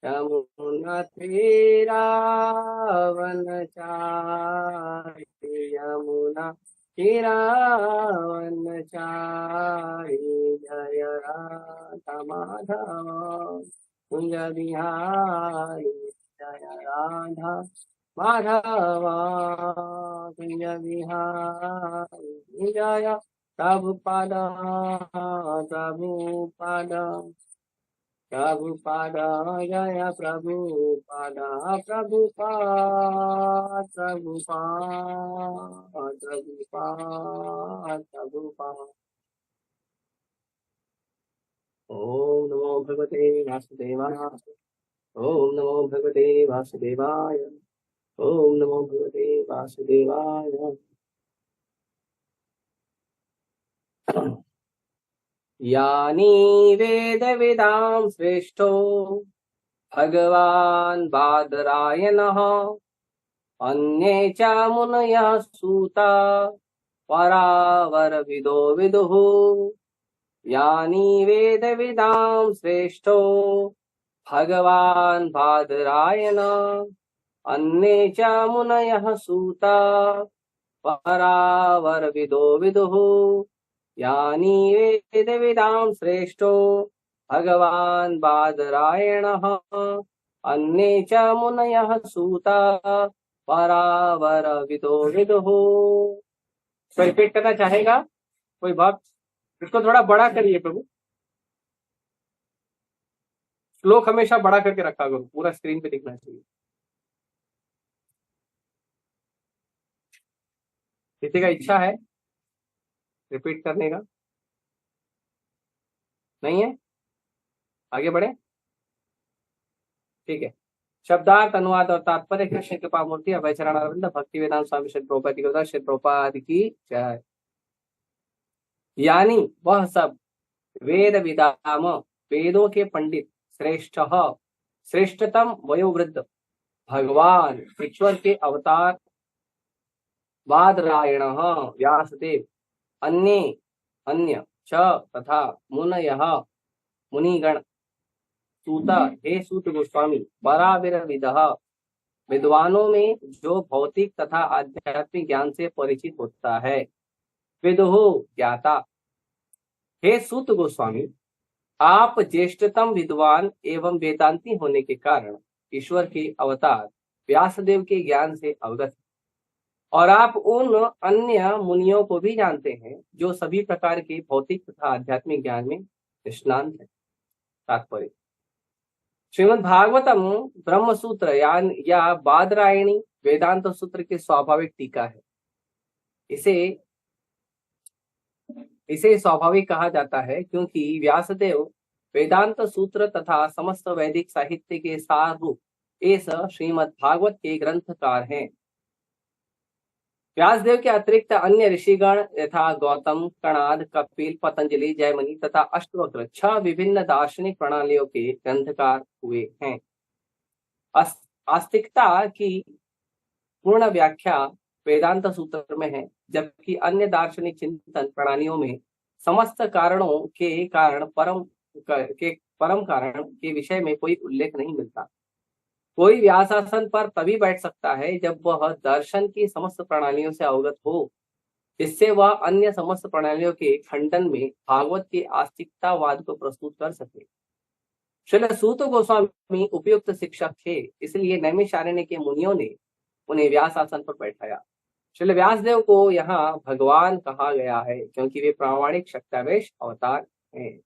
यमुना तीरावनचारि यमुना तीरावनचारि जय राधा माधव कुंज बिहारी जय राधा माधव कुंज बिहारी जय प्रभुपाद प्रभुपाद प्रभुपाद जय प्रभुपाद प्रभुपाद प्रभुपाद प्रभुपाद प्रभुपाद। ओम नमो भगवते वासुदेवाय। ओम नमो भगवते वासुदेवाय। ओम नमो भगवते वासुदेवाय। यानी वेद वेदां श्रेष्ठो भगवान् बादरायणः अन्ये च मुनयः सूता परावरविदो विदुः। यानी वेद वेदां श्रेष्ठो भगवान् बादरायणः अन्ये च मुनयः सूता परावरविदो विदुः। यानी वेद वेदां श्रेष्ठो भगवान् बादरायणः अन्ये च मुनयः सूता परावरविदो विदुः। रिपीट करना चाहेगा कोई भक्त? इसको थोड़ा बड़ा करिए प्रभु। श्लोक हमेशा बड़ा करके रखा करो, पूरा स्क्रीन पे दिखना चाहिए। किसी का इच्छा है रिपीट करने का? नहीं है? आगे बढ़े। ठीक है। शब्दार्थ, अनुवाद और तात्पर्य कृष्ण कृपा मूर्ति अभय चरण अरविंद भक्ति वेदांत स्वामी श्री प्रभुपाद की जय। यानी वह सब वेद विदाम वेदों के पंडित श्रेष्ठ श्रेष्ठतम वयोवृद्ध भगवान ईश्वर के अवतार बादरायण व्यासदेव अन्य अन्य च तथा मुनयः मुनिगण सूता हे सूत गोस्वामी पराविरविदः विद्वानों में जो भौतिक तथा आध्यात्मिक ज्ञान से परिचित होता है। विदुः ज्ञाता। हे सूत गोस्वामी, आप ज्येष्ठतम विद्वान एवं वेदांती होने के कारण ईश्वर के अवतार व्यासदेव के ज्ञान से अवगत, और आप उन अन्य मुनियों को भी जानते हैं जो सभी प्रकार के भौतिक तथा आध्यात्मिक ज्ञान में निष्णांत है। तात्पर्य, श्रीमद् भागवतम ब्रह्म सूत्र या बादरायणी वेदांत सूत्र की स्वाभाविक टीका है। इसे स्वाभाविक कहा जाता है क्योंकि व्यासदेव वेदांत सूत्र तथा समस्त वैदिक साहित्य के सार रूप इस श्रीमद् भागवत के ग्रंथकार हैं। व्यासदेव के अतिरिक्त अन्य ऋषिगण यथा गौतम, कणाद, कपिल, पतंजलि, जयमनी तथा अष्टवक्र 6 विभिन्न दार्शनिक प्रणालियों के ग्रंथकार हुए हैं। आस्तिकता की पूर्ण व्याख्या वेदांत सूत्र में है, जबकि अन्य दार्शनिक चिंतन प्रणालियों में समस्त कारणों के परम कारण के विषय में कोई उल्लेख नहीं मिलता। कोई व्यासासन पर तभी बैठ सकता है जब वह दर्शन की समस्त प्रणालियों से अवगत हो, इससे वह अन्य समस्त प्रणालियों के खंडन में भागवत के आस्तिकतावाद को प्रस्तुत कर सके। श्रील सूत गोस्वामी उपयुक्त शिक्षक थे, इसलिए नैमिषारण्य के मुनियों ने उन्हें व्यासासन पर बैठाया। श्रील व्यासदेव को यहाँ भगवान कहा गया है क्योंकि वे प्रामाणिक शक्तावेश अवतार हैं।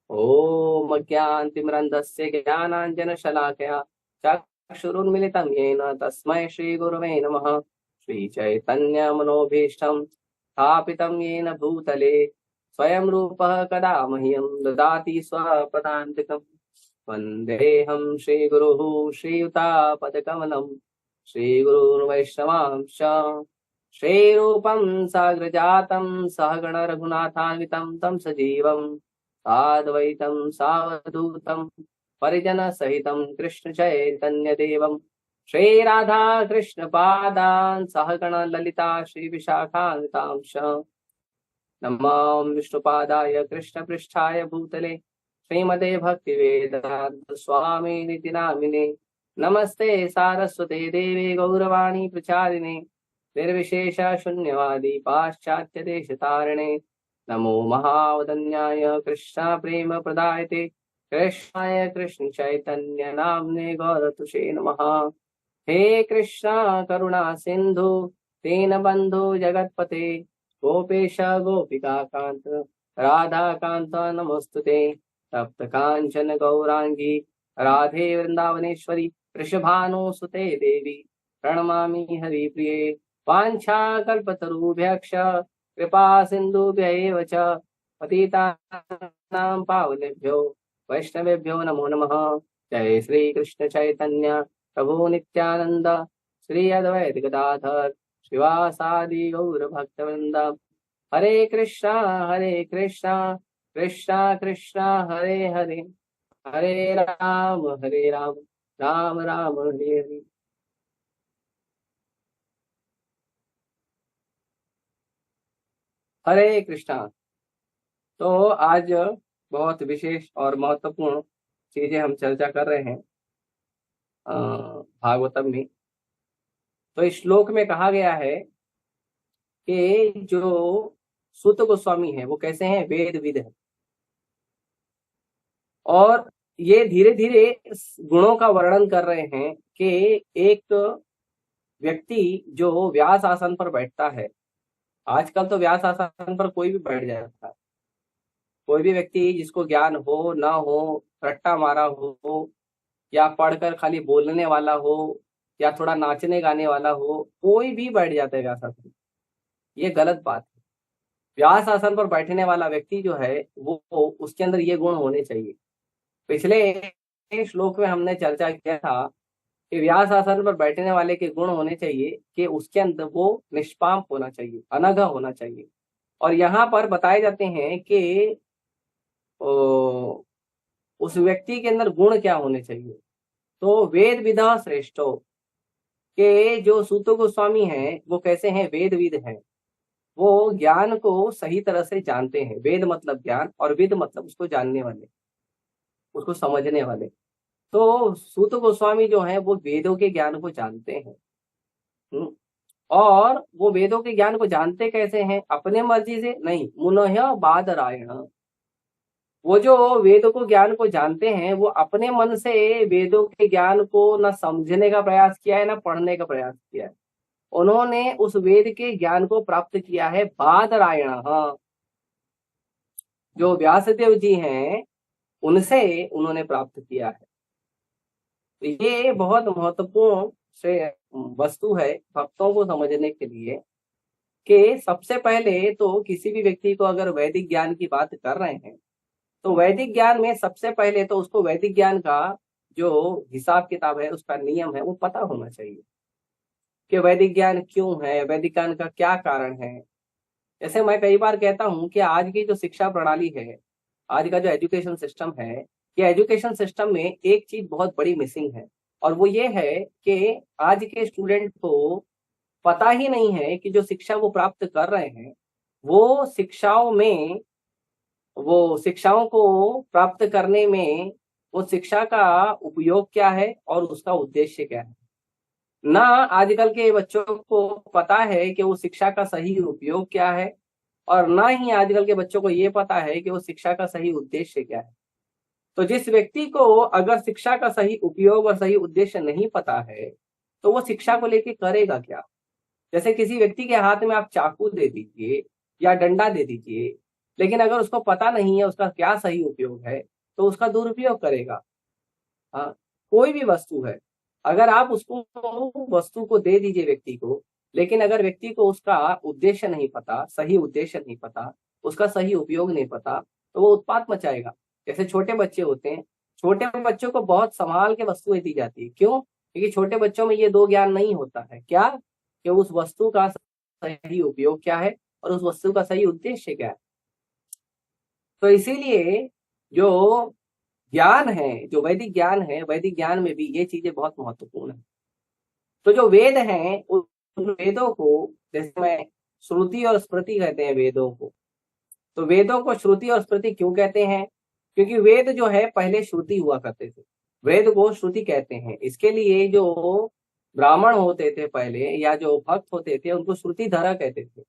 ओम ज्ञानतिमिरन्धस्य ज्ञानाञ्जनशलाकया चक्षुरुन्मिलितं येन तस्मै श्रीगुरवे नमः। श्रीचैतन्यमनोभीष्टं स्थापितं येन भूतले स्वयं रूपः कदा मह्यं ददाति स्वपदान्तिकम्। वन्देऽहं श्रीगुरुः श्रीयुतापदकमलं श्रीगुरुर्वैष्णवांश्च श्रीरूपं साग्रजातं सहगण रघुनाथान्वितं तं सजीवं साद्वैतं सावधूतं परिजन सहितं कृष्ण चैतन्य देवं श्रीराधा कृष्ण पादान् सहगण ललिता श्री विशाखान्वितांश। नमो विष्णुपादाय कृष्ण पृष्ठाय भूतले श्रीमते भक्ति वेदांत स्वामी निति नामिने नमस्ते सारस्वते देवे गौरवाणी प्रचारिणे निर्विशेष शून्यवादी पाश्चात्य देश तारिणे नमो महावदन्याय कृष्ण प्रेम प्रदायते कृष्णाय कृष्ण चैतन्य नाम्ने गौरतुषे नमः। हे कृष्णा करुणा सिंधु तेन बंधु जगतपते गोपेश गोपिका कांत राधा कांत नमोस्तुते तप्त कांचन गौरांगी राधे वृंदावनेश्वरी वृषभानुसुते देवी प्रणमामि हरिप्रिये वाञ्छाकल्पतरुभ्यश्च कृपा सिन्धुभ्यैव च पतितानां पावनेभ्यो वैष्णवेभ्यो नमो नमः। जय श्री कृष्ण चैतन्य प्रभु नित्यानंद श्री अद्वैत गदाधर श्रीवासादि गौर भक्तवृंद। हरे कृष्णा कृष्णा कृष्णा हरे हरे हरे राम राम राम हरे हरे। हरे कृष्णा। तो आज बहुत विशेष और महत्वपूर्ण चीजें हम चर्चा कर रहे हैं भागवतम में। तो इस श्लोक में कहा गया है कि जो सूत गोस्वामी है वो कैसे हैं, वेदविद है। और ये धीरे धीरे गुणों का वर्णन कर रहे हैं कि एक व्यक्ति जो व्यास आसन पर बैठता है, आजकल तो व्यास आसन पर कोई भी बैठ जाता है, कोई भी व्यक्ति जिसको ज्ञान हो ना हो, रट्टा मारा हो या पढ़कर खाली बोलने वाला हो या थोड़ा नाचने गाने वाला हो, कोई भी बैठ जाता है व्यास आसन। ये गलत बात है। व्यास आसन पर बैठने वाला व्यक्ति जो है वो उसके अंदर ये गुण होने चाहिए। पिछले श्लोक में हमने चर्चा किया था कि व्यास आसन पर बैठने वाले के गुण होने चाहिए कि उसके अंदर वो निष्पाप होना चाहिए, अनघा होना चाहिए। और यहाँ पर बताए जाते हैं कि उस व्यक्ति के अंदर गुण क्या होने चाहिए। तो वेद विदा श्रेष्ठो के जो सूत गोस्वामी हैं वो कैसे हैं, वेदविद हैं। वो ज्ञान को सही तरह से जानते हैं। वेद मतलब ज्ञान और विद मतलब उसको जानने वाले, उसको समझने वाले। तो सूत गोस्वामी जो है वो वेदों के ज्ञान को जानते हैं। और वो वेदों के ज्ञान को जानते कैसे हैं, अपने मर्जी से नहीं, मुनह्य बादरायण। वो जो वेदों को ज्ञान को जानते हैं वो अपने मन से वेदों के ज्ञान को न समझने का प्रयास किया है, न पढ़ने का प्रयास किया है। उन्होंने उस वेद के ज्ञान को प्राप्त किया है बादरायण। हाँ, जो व्यासदेव जी हैं उनसे उन्होंने प्राप्त किया है। तो ये बहुत महत्वपूर्ण से वस्तु है भक्तों को समझने के लिए कि सबसे पहले तो किसी भी व्यक्ति को अगर वैदिक ज्ञान की बात कर रहे हैं तो वैदिक ज्ञान में सबसे पहले तो उसको वैदिक ज्ञान का जो हिसाब किताब है, उसका नियम है, वो पता होना चाहिए कि वैदिक ज्ञान क्यों है, वैदिक ज्ञान का क्या कारण है। जैसे मैं कई बार कहता हूं कि आज की जो शिक्षा प्रणाली है, आज का जो एजुकेशन सिस्टम है, ये एजुकेशन सिस्टम में एक चीज बहुत बड़ी मिसिंग है और वो ये है कि आज के स्टूडेंट को पता ही नहीं है कि जो शिक्षा वो प्राप्त कर रहे हैं वो शिक्षाओं को प्राप्त करने में वो शिक्षा का उपयोग क्या है और उसका उद्देश्य क्या है। ना आजकल के बच्चों को पता है कि वो शिक्षा का सही उपयोग क्या है और ना ही आजकल के बच्चों को ये पता है कि वो शिक्षा का सही उद्देश्य क्या है। तो जिस व्यक्ति को अगर शिक्षा का सही उपयोग और सही उद्देश्य नहीं पता है तो वो शिक्षा को लेके करेगा क्या। जैसे किसी व्यक्ति के हाथ में आप चाकू दे दीजिए या डंडा दे दीजिए, लेकिन अगर उसको पता नहीं है उसका क्या सही उपयोग है तो उसका दुरुपयोग करेगा। हाँ, कोई भी वस्तु है, अगर आप उसको वस्तु को दे दीजिए व्यक्ति को, लेकिन अगर व्यक्ति को उसका उद्देश्य नहीं पता, सही उद्देश्य नहीं पता, उसका सही उपयोग नहीं पता, तो वो उत्पात मचाएगा। जैसे छोटे बच्चे होते हैं, छोटे बच्चों को बहुत संभाल के वस्तुएं दी जाती है। क्यों? क्योंकि छोटे बच्चों में ये दो ज्ञान नहीं होता है। क्या? कि उस वस्तु का सही उपयोग क्या है और उस वस्तु का सही उद्देश्य क्या है। तो इसीलिए जो ज्ञान है, जो वैदिक ज्ञान है, वैदिक ज्ञान में भी ये चीजें बहुत महत्वपूर्ण है। तो जो वेद हैं उन वेदों को, जैसे मैं श्रुति और स्मृति कहते हैं वेदों को, तो वेदों को श्रुति और स्मृति क्यों कहते हैं? क्योंकि वेद जो है पहले श्रुति हुआ करते थे, वेद को श्रुति कहते हैं। इसके लिए जो ब्राह्मण होते थे पहले या जो भक्त होते थे उनको श्रुतिधरा कहते थे।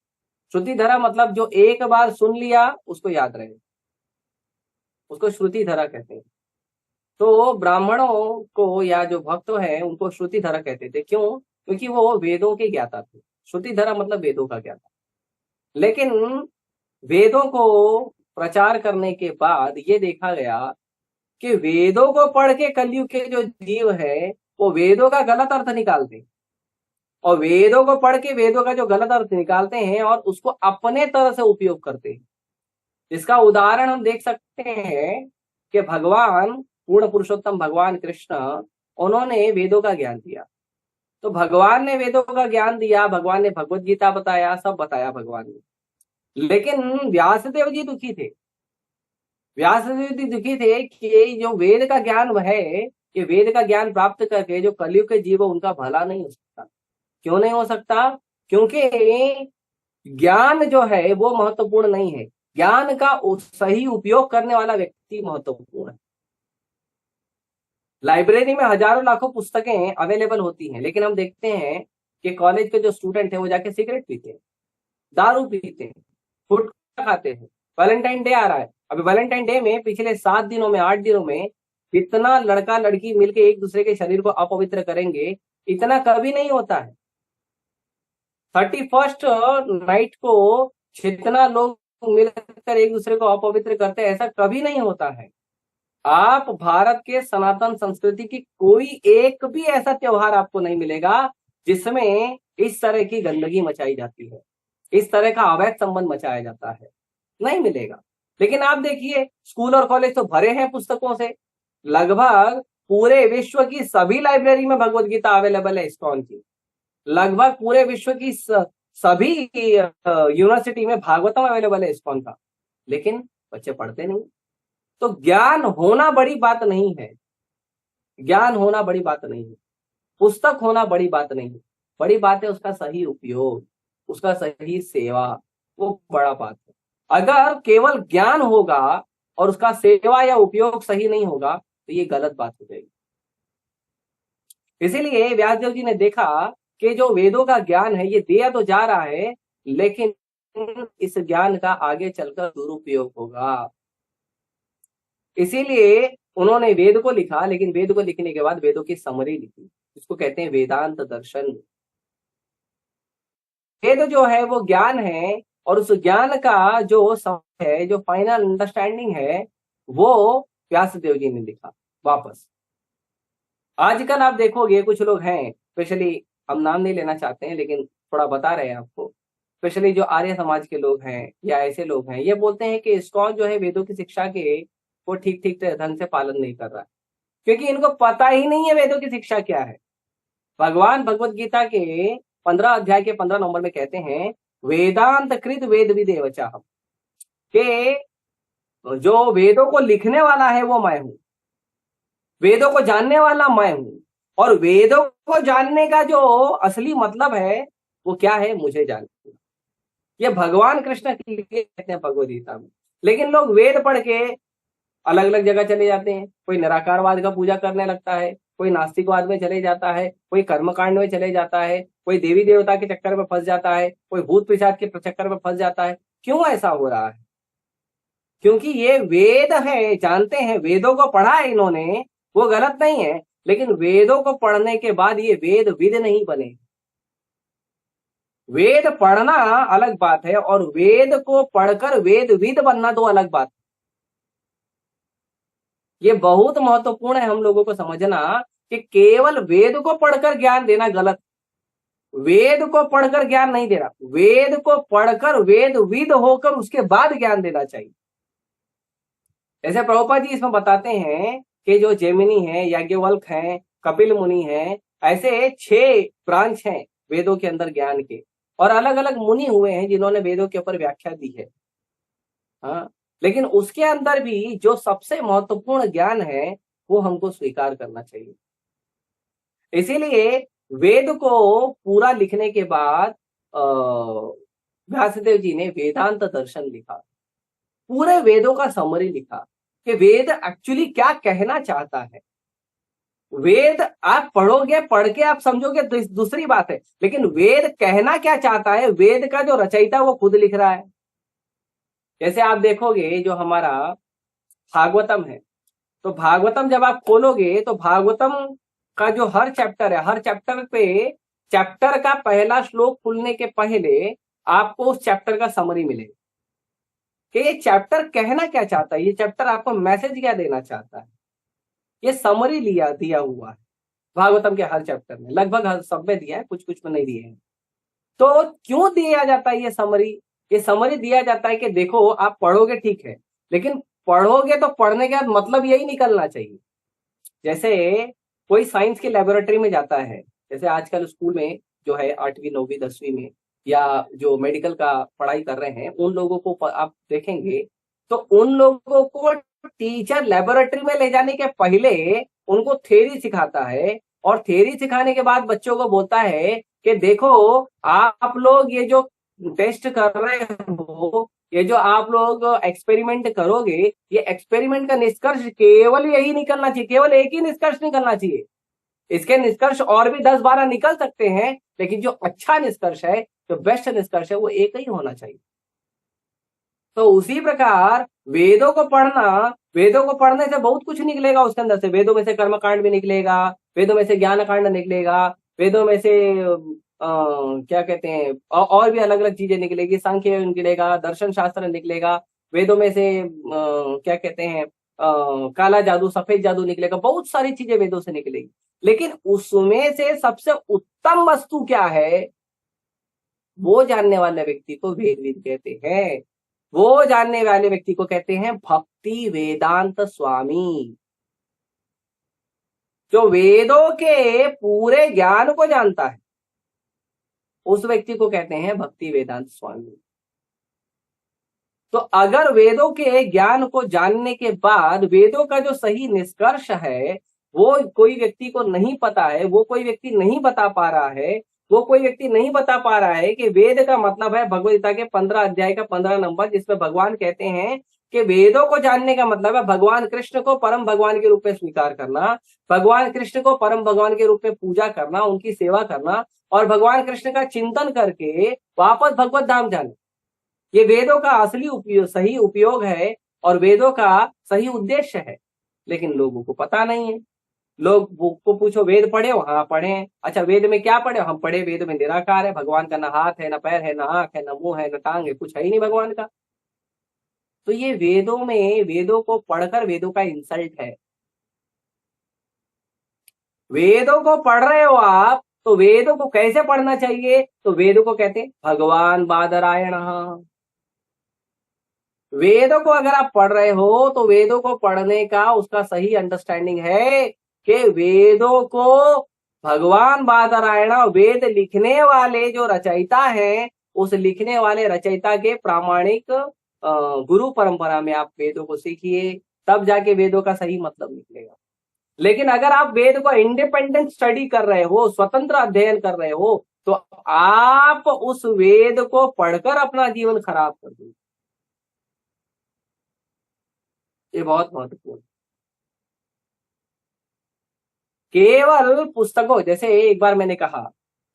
श्रुतिधरा मतलब जो एक बार सुन लिया उसको याद रहे, उसको श्रुतिधरा कहते हैं। तो ब्राह्मणों को या जो भक्त हैं उनको श्रुतिधरा कहते थे। क्यों? क्योंकि वो वेदों के ज्ञाता थे। श्रुतिधरा मतलब वेदों का ज्ञाता। लेकिन वेदों को प्रचार करने के बाद ये देखा गया कि वेदों को पढ़ के कलयुग के जो जीव है वो वेदों का गलत अर्थ निकालते हैं, और वेदों को पढ़ के वेदों का जो गलत अर्थ निकालते हैं और उसको अपने तरह से उपयोग करते हैं। इसका उदाहरण हम देख सकते हैं कि भगवान पूर्ण पुरुषोत्तम भगवान कृष्ण, उन्होंने वेदों का ज्ञान दिया। तो भगवान ने वेदों का ज्ञान दिया, भगवान ने भगवत गीता बताया, सब बताया भगवान ने। लेकिन व्यासदेव जी दुखी थे। व्यासदेव जी दुखी थे कि जो वेद का ज्ञान है, ये वेद का ज्ञान प्राप्त करके जो कलयुग के जीव उनका भला नहीं हो सकता। क्यों नहीं हो सकता? क्योंकि ज्ञान जो है वो महत्वपूर्ण नहीं है, ज्ञान का सही उपयोग करने वाला व्यक्ति महत्वपूर्ण है। लाइब्रेरी में हजारों लाखों पुस्तकें अवेलेबल होती हैं, लेकिन हम देखते हैं कि कॉलेज के जो स्टूडेंट हैं वो जाके सिगरेट पीते हैं, दारू पीते हैं, गुटखा खाते हैं। वैलेंटाइन डे आ रहा है, अभी वैलेंटाइन डे में पिछले 7 दिनों में 8 दिनों में जितना लड़का लड़की मिलके एक दूसरे के शरीर को अपवित्र करेंगे, इतना कभी नहीं होता है। 31st नाइट को जितना लोग मिलकर एक दूसरे को अपवित्र करते हैं, ऐसा कभी नहीं होता है। आप भारत के सनातन संस्कृति की कोई एक भी ऐसा त्योहार आपको नहीं मिलेगा जिसमें इस तरह की गंदगी मचाई जाती है, इस तरह का अवैध संबंध मचाया जाता है, नहीं मिलेगा। लेकिन आप देखिए स्कूल और कॉलेज तो भरे हैं पुस्तकों से। लगभग पूरे विश्व की सभी लाइब्रेरी में भगवत गीता अवेलेबल है इस्कॉन की। लगभग पूरे विश्व की सभी यूनिवर्सिटी में भागवतम अवेलेबल है इस्कॉन का, लेकिन बच्चे पढ़ते नहीं। तो ज्ञान होना बड़ी बात नहीं है, ज्ञान होना बड़ी बात नहीं है, पुस्तक होना बड़ी बात नहीं है। बड़ी बात है उसका सही उपयोग, उसका सही सेवा, वो बड़ा बात है। अगर केवल ज्ञान होगा और उसका सेवा या उपयोग सही नहीं होगा तो ये गलत बात हो जाएगी। इसीलिए व्यासदेव जी ने देखा कि जो वेदों का ज्ञान है ये दिया तो जा रहा है, लेकिन इस ज्ञान का आगे चलकर दुरुपयोग होगा। इसीलिए उन्होंने वेद को लिखा, लेकिन वेद को लिखने के बाद वेदों की समरी लिखी, इसको कहते हैं वेदांत दर्शन। वेद जो है वो ज्ञान है, और उस ज्ञान का जो है, जो फाइनल अंडरस्टैंडिंग है, वो व्यासदेव जी ने लिखा वापस। आजकल आप देखोगे कुछ लोग हैं, स्पेशली हम नाम नहीं लेना चाहते हैं लेकिन थोड़ा बता रहे हैं आपको, स्पेशली जो आर्य समाज के लोग हैं या ऐसे लोग हैं, ये बोलते हैं कि इस्कॉन जो है वेदों की शिक्षा के वो ठीक ठीक ढंग से पालन नहीं कर रहा है, क्योंकि इनको पता ही नहीं है वेदों की शिक्षा क्या है। भगवान भगवत गीता के 15 अध्याय के 15 नंबर में कहते हैं वेदांत कृत वेद विदेवचा, के जो वेदों को लिखने वाला है वो मैं हूं, वेदों को जानने वाला मैं हूं, और वेदों को जानने का जो असली मतलब है वो क्या है, मुझे जानना। ये भगवान कृष्ण के लिए कहते हैं भगवद गीता में। लेकिन लोग वेद पढ़ के अलग अलग जगह चले जाते हैं, कोई निराकारवाद का पूजा करने लगता है, कोई नास्तिकवाद में चले जाता है, कोई कर्मकांड में चले जाता है, कोई देवी देवता के चक्कर में फंस जाता है, कोई भूत पिशाच के चक्कर में फंस जाता है। क्यों ऐसा हो रहा है? क्योंकि ये वेद है, जानते हैं, वेदों को पढ़ा है इन्होंने, वो गलत नहीं है, लेकिन वेदों को पढ़ने के बाद ये वेद विद नहीं बने। वेद पढ़ना अलग बात है और वेद को पढ़कर वेद विद बनना तो अलग बात है। ये बहुत महत्वपूर्ण है हम लोगों को समझना कि केवल वेद को पढ़कर ज्ञान देना गलत, वेद को पढ़कर ज्ञान नहीं देना, वेद को पढ़कर वेद विद होकर उसके बाद ज्ञान देना चाहिए। जैसे प्रभुपाद जी इसमें बताते हैं कि जो जेमिनी है, याज्ञवल्क है, कपिल मुनि है, ऐसे 6 ब्रांच हैं वेदों के अंदर ज्ञान के, और अलग अलग मुनि हुए हैं जिन्होंने वेदों के ऊपर व्याख्या दी है। हाँ, लेकिन उसके अंदर भी जो सबसे महत्वपूर्ण ज्ञान है वो हमको स्वीकार करना चाहिए। इसीलिए वेद को पूरा लिखने के बाद व्यासदेव जी ने वेदांत दर्शन लिखा, पूरे वेदों का समरी लिखा। कि वेद एक्चुअली क्या कहना चाहता है। वेद आप पढ़ोगे, पढ़ के आप समझोगे दूसरी बात है, लेकिन वेद कहना क्या चाहता है, वेद का जो रचयिता है वो खुद लिख रहा है। जैसे आप देखोगे जो हमारा भागवतम है, तो भागवतम जब आप खोलोगे तो भागवतम का जो हर चैप्टर है, हर चैप्टर पे चैप्टर का पहला श्लोक खुलने के पहले आपको उस चैप्टर का समरी मिलेगा कि ये चैप्टर कहना क्या चाहता है, ये चैप्टर आपको मैसेज क्या देना चाहता है। ये समरी दिया हुआ है भागवतम के हर चैप्टर में, लगभग हर सब में दिया है, कुछ कुछ में नहीं दिए हैं। तो क्यों दिया जाता है ये समरी? ये समरी दिया जाता है कि देखो आप पढ़ोगे ठीक है, लेकिन पढ़ोगे तो पढ़ने के बाद मतलब यही निकलना चाहिए। जैसे कोई साइंस की लेबोरेटरी में जाता है, जैसे आजकल स्कूल में जो है 8वीं 9वीं 10वीं में या जो मेडिकल का पढ़ाई कर रहे हैं उन लोगों को आप देखेंगे तो उन लोगों को टीचर लेबोरेटरी में ले जाने के पहले उनको थ्योरी सिखाता है, और थ्योरी सिखाने के बाद बच्चों को बोलता है कि देखो आप लोग ये जो टेस्ट कर रहे हो, ये जो आप लोग एक्सपेरिमेंट करोगे, ये एक्सपेरिमेंट का निष्कर्ष केवल यही निकलना चाहिए, केवल एक ही निष्कर्ष निकलना चाहिए। इसके निष्कर्ष और भी 10-12 निकल सकते हैं, लेकिन जो अच्छा निष्कर्ष है, जो बेस्ट निष्कर्ष है, वो एक ही होना चाहिए। तो उसी प्रकार वेदों को पढ़ने से बहुत कुछ निकलेगा उसके अंदर से। वेदों में से कर्मकांड भी निकलेगा, वेदों में से ज्ञान कांड निकलेगा, वेदों में से क्या कहते हैं और भी अलग अलग चीजें निकलेगी, सांख्य निकलेगा, दर्शन शास्त्र निकलेगा, वेदों में से क्या कहते हैं काला जादू सफेद जादू निकलेगा, बहुत सारी चीजें वेदों से निकलेगी। लेकिन उसमें से सबसे उत्तम वस्तु क्या है, वो जानने वाले व्यक्ति को वेदविद कहते हैं। वो जानने वाले व्यक्ति को कहते हैं भक्ति वेदांत स्वामी। जो वेदों के पूरे ज्ञान को जानता है उस व्यक्ति को कहते हैं भक्ति वेदांत स्वामी। तो अगर वेदों के ज्ञान को जानने के बाद वेदों का जो सही निष्कर्ष है वो कोई व्यक्ति को नहीं पता है, वो कोई व्यक्ति नहीं बता पा रहा है, वो कोई व्यक्ति नहीं बता पा रहा है कि वेद का मतलब है भगवद गीता के 15 अध्याय का 15 नंबर, जिसमें भगवान कहते हैं कि वेदों को जानने का मतलब है भगवान कृष्ण को परम भगवान के रूप में स्वीकार करना, भगवान कृष्ण को परम भगवान के रूप में पूजा करना, उनकी सेवा करना और भगवान कृष्ण का चिंतन करके वापस भगवत धाम जाना। ये वेदों का असली उपयोग, सही उपयोग है और वेदों का सही उद्देश्य है, लेकिन लोगों को पता नहीं है। लोग को पूछो वेद पढ़े हो? हाँ पढ़े हैं। अच्छा वेद में क्या पढ़े? हम पढ़े वेद में निराकार है, भगवान का ना हाथ है, ना पैर है, ना आंख है, ना मुंह है, ना टांग है, कुछ है ही नहीं भगवान का। तो ये वेदों में, वेदों को पढ़कर वेदों का इंसल्ट है। वेदों को पढ़ रहे हो आप, तो वेदों को कैसे पढ़ना चाहिए? तो वेदों को कहते हैं भगवान बादरायण। वेदों को अगर आप पढ़ रहे हो तो वेदों को पढ़ने का उसका सही अंडरस्टैंडिंग है कि वेदों को भगवान बादरायण, वेद लिखने वाले जो रचयिता है, उस लिखने वाले रचयिता के प्रामाणिक गुरु परंपरा में आप वेदों को सीखिए, तब जाके वेदों का सही मतलब निकलेगा। लेकिन अगर आप वेद को इंडिपेंडेंट स्टडी कर रहे हो, स्वतंत्र अध्ययन कर रहे हो, तो आप उस वेद को पढ़कर अपना जीवन खराब कर दोगे। ये बहुत महत्वपूर्ण। केवल पुस्तकों, जैसे एक बार मैंने कहा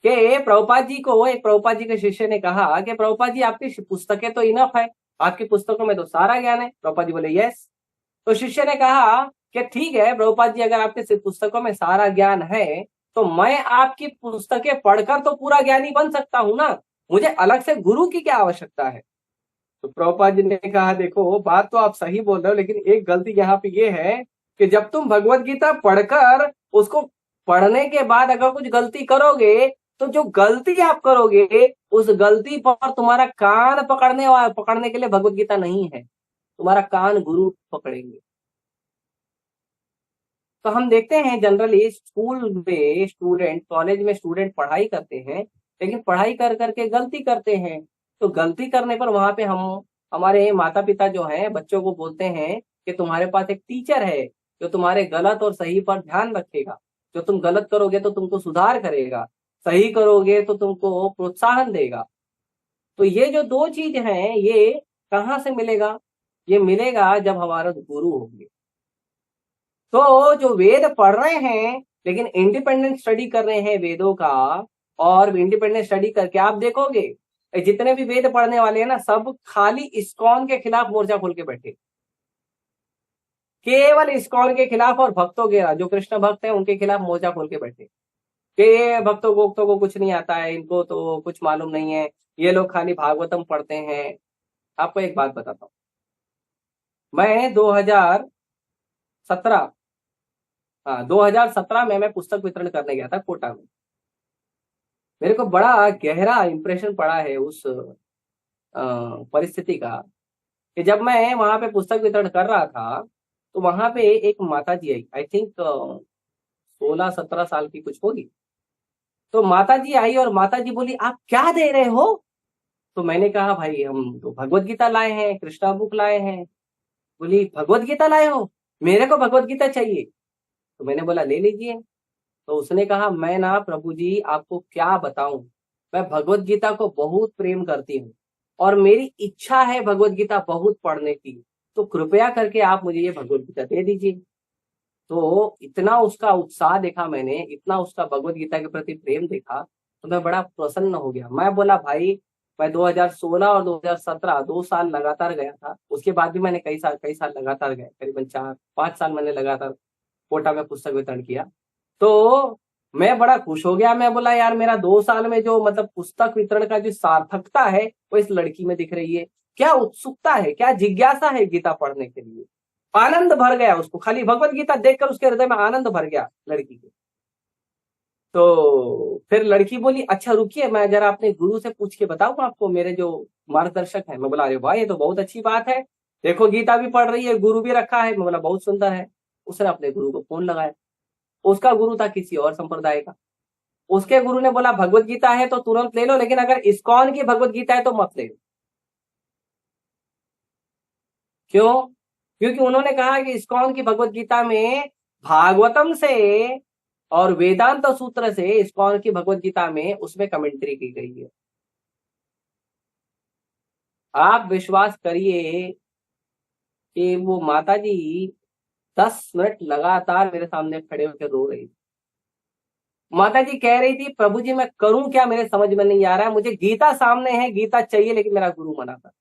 कि प्रभुपाद जी को, एक प्रभुपाद जी के शिष्य ने कहा कि प्रभुपाद जी आपकी पुस्तकें तो इनफ है, आपकी पुस्तकों में तो सारा ज्ञान है। प्रभुपाद जी बोले यस। तो शिष्य ने कहा कि ठीक है प्रभुपाद जी, अगर आपके पुस्तकों में सारा ज्ञान है तो मैं आपकी पुस्तकें पढ़कर तो पूरा ज्ञानी बन सकता हूं ना, मुझे अलग से गुरु की क्या आवश्यकता है। तो प्रभुपाद जी ने कहा देखो बात तो आप सही बोल रहे हो, लेकिन एक गलती यहाँ पे ये है कि जब तुम भगवत गीता पढ़कर उसको पढ़ने के बाद अगर कुछ गलती करोगे तो जो गलती आप करोगे उस गलती पर तुम्हारा कान पकड़ने के लिए भगवत गीता नहीं है, तुम्हारा कान गुरु पकड़ेंगे। तो हम देखते हैं जनरली स्कूल में स्टूडेंट, कॉलेज में स्टूडेंट पढ़ाई करते हैं, लेकिन पढ़ाई कर करके गलती करते हैं। तो गलती करने पर वहां पे हम, हमारे माता पिता जो हैं बच्चों को बोलते हैं कि तुम्हारे पास एक टीचर है जो तुम्हारे गलत और सही पर ध्यान रखेगा, जो तुम गलत करोगे तो तुमको सुधार करेगा, सही करोगे तो तुमको प्रोत्साहन देगा। तो ये जो दो चीज हैं ये कहाँ से मिलेगा? ये मिलेगा जब हमारा गुरु होंगे। तो जो वेद पढ़ रहे हैं लेकिन इंडिपेंडेंट स्टडी कर रहे हैं वेदों का, और इंडिपेंडेंट स्टडी करके आप देखोगे जितने भी वेद पढ़ने वाले हैं ना, सब खाली इस्कॉन के खिलाफ मोर्चा खोल के बैठे, केवल इस्कॉन के खिलाफ और भक्तों के, जो कृष्ण भक्त हैं उनके खिलाफ मोर्चा खोल के बैठे कि ये भक्तों को कुछ नहीं आता है, इनको तो कुछ मालूम नहीं है, ये लोग खाली भागवतम पढ़ते हैं। आपको एक बात बताता हूँ, मैं 2017, हाँ 2017 में मैं पुस्तक वितरण करने गया था कोटा में। मेरे को बड़ा गहरा इंप्रेशन पड़ा है उस परिस्थिति का, कि जब मैं वहां पे पुस्तक वितरण कर रहा था तो वहां पे एक माता जी आई, आई थिंक 16-17 साल की कुछ होगी। तो माता जी आई और माता जी बोली, आप क्या दे रहे हो? तो मैंने कहा, भाई हम तो भगवत गीता लाए हैं, कृष्णा बुक लाए हैं। बोली, भगवत गीता लाए हो? मेरे को भगवत गीता चाहिए। तो मैंने बोला, ले लीजिए। तो उसने कहा, मैं ना प्रभु जी आपको क्या बताऊं, मैं भगवत गीता को बहुत प्रेम करती हूँ और मेरी इच्छा है भगवत गीता बहुत पढ़ने की, तो कृपया करके आप मुझे ये भगवत गीता दे दीजिए। तो इतना उसका उत्साह देखा मैंने, इतना उसका भगवत गीता के प्रति प्रेम देखा, तो मैं बड़ा प्रसन्न हो गया। मैं बोला, भाई मैं 2016 और 2017 2 साल लगातार गया था, उसके बाद भी मैंने कई साल लगातार गए, करीबन 4-5 साल मैंने लगातार कोटा में पुस्तक वितरण किया। तो मैं बड़ा खुश हो गया। मैं बोला, यार मेरा 2 साल में जो मतलब पुस्तक वितरण का जो सार्थकता है वो इस लड़की में दिख रही है। क्या उत्सुकता है, क्या जिज्ञासा है गीता पढ़ने के लिए। आनंद भर गया उसको, खाली भगवत गीता देखकर उसके हृदय में आनंद भर गया लड़की के। तो फिर लड़की बोली, अच्छा रुकिए, मैं जरा अपने गुरु से पूछ के बताऊं आपको, मेरे जो मार्गदर्शक है। मैं बोला, अरे भाई ये तो बहुत अच्छी बात है, देखो गीता भी पढ़ रही है, गुरु भी रखा है। मैं बोला, बहुत सुंदर है। उसने अपने गुरु को फोन लगाया। उसका गुरु था किसी और संप्रदाय का। उसके गुरु ने बोला, भगवत गीता है तो तुरंत ले लो, लेकिन अगर इस्कॉन की भगवत गीता है तो मत ले लो। क्यों? क्योंकि उन्होंने कहा कि इस्कॉन की भगवत गीता में भागवतम से और वेदांत सूत्र से इस्कॉन की भगवत गीता में उसमें कमेंट्री की गई है। आप विश्वास करिए कि वो माता जी 10 मिनट लगातार मेरे सामने खड़े होकर रो रही थी। माता जी कह रही थी, प्रभु जी मैं करूं क्या, मेरे समझ में नहीं आ रहा है, मुझे गीता सामने है, गीता चाहिए, लेकिन मेरा गुरु मना कर,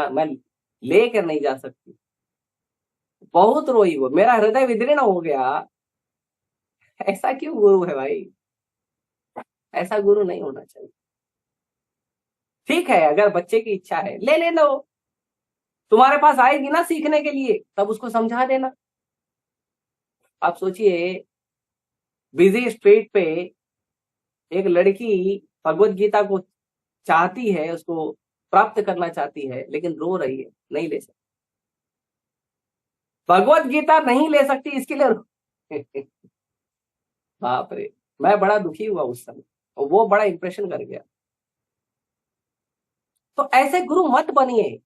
मैं लेकर नहीं जा सकती। बहुत रोई वो, मेरा हृदय विदीर्ण हो गया। ऐसा क्यों गुरु है भाई? ऐसा गुरु नहीं होना चाहिए। ठीक है, अगर बच्चे की इच्छा है ले लो, तुम्हारे पास आएगी ना सीखने के लिए, तब उसको समझा देना। आप सोचिए, बिजी स्ट्रीट पे एक लड़की भगवत गीता को चाहती है, उसको प्राप्त करना चाहती है, लेकिन रो रही है, नहीं ले सकती, भगवत गीता नहीं ले सकती, इसके लिए बाप रे, मैं बड़ा दुखी हुआ उस समय, और वो बड़ा इंप्रेशन कर गया। तो ऐसे गुरु मत बनिए,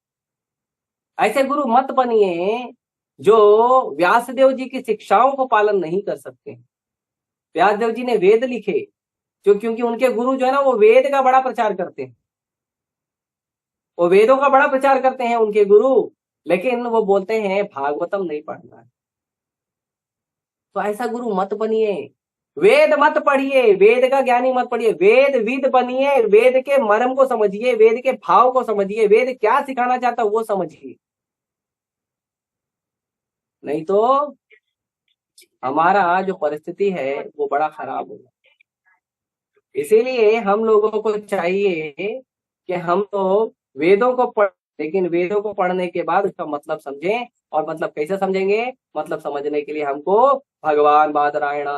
ऐसे गुरु मत बनिए जो व्यासदेव जी की शिक्षाओं को पालन नहीं कर सकते। व्यासदेव जी ने वेद लिखे, जो क्योंकि उनके गुरु जो है ना, वो वेद का बड़ा प्रचार करते हैं, वो वेदों का बड़ा प्रचार करते हैं उनके गुरु, लेकिन वो बोलते हैं भागवतम नहीं पढ़ना है। तो ऐसा गुरु मत बनिए। वेद मत पढ़िए, वेद का ज्ञानी मत पढ़िए, वेद विद बनिए, वेद के मर्म को समझिए, वेद के भाव को समझिए, वेद क्या सिखाना चाहता है वो समझिए। नहीं तो हमारा जो परिस्थिति है वो बड़ा खराब होगा। इसीलिए हम लोगों को चाहिए कि हम लोग वेदों को पढ़, लेकिन वेदों को पढ़ने के बाद उसका मतलब समझें। और मतलब कैसे समझेंगे? मतलब समझने के लिए हमको भगवान बादरायण,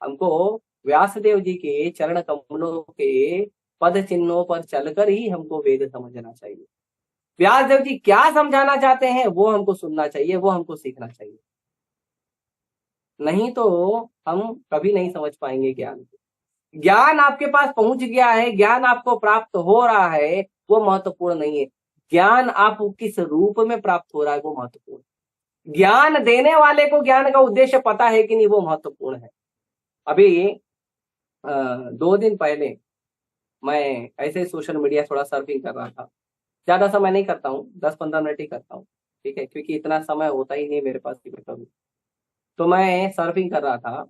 हमको व्यासदेव जी के चरण कमलों के पद चिन्हों पर चलकर ही हमको वेद समझना चाहिए। व्यासदेव जी क्या समझाना चाहते हैं वो हमको सुनना चाहिए, वो हमको सीखना चाहिए। नहीं तो हम कभी नहीं समझ पाएंगे ज्ञान को। ज्ञान आपके पास पहुंच गया है, ज्ञान आपको प्राप्त हो रहा है, वो महत्वपूर्ण नहीं है। ज्ञान आपको किस रूप में प्राप्त हो रहा है वो महत्वपूर्ण है। ज्ञान देने वाले को ज्ञान का उद्देश्य पता है कि नहीं, वो महत्वपूर्ण है। अभी 2 दिन पहले मैं ऐसे सोशल मीडिया थोड़ा सर्फिंग कर रहा था, ज्यादा समय नहीं करता हूँ, 10-15 मिनट ही करता हूँ, ठीक है, क्योंकि इतना समय होता ही नहीं मेरे पास कि मैं करूँ। तो मैं सर्फिंग कर रहा था,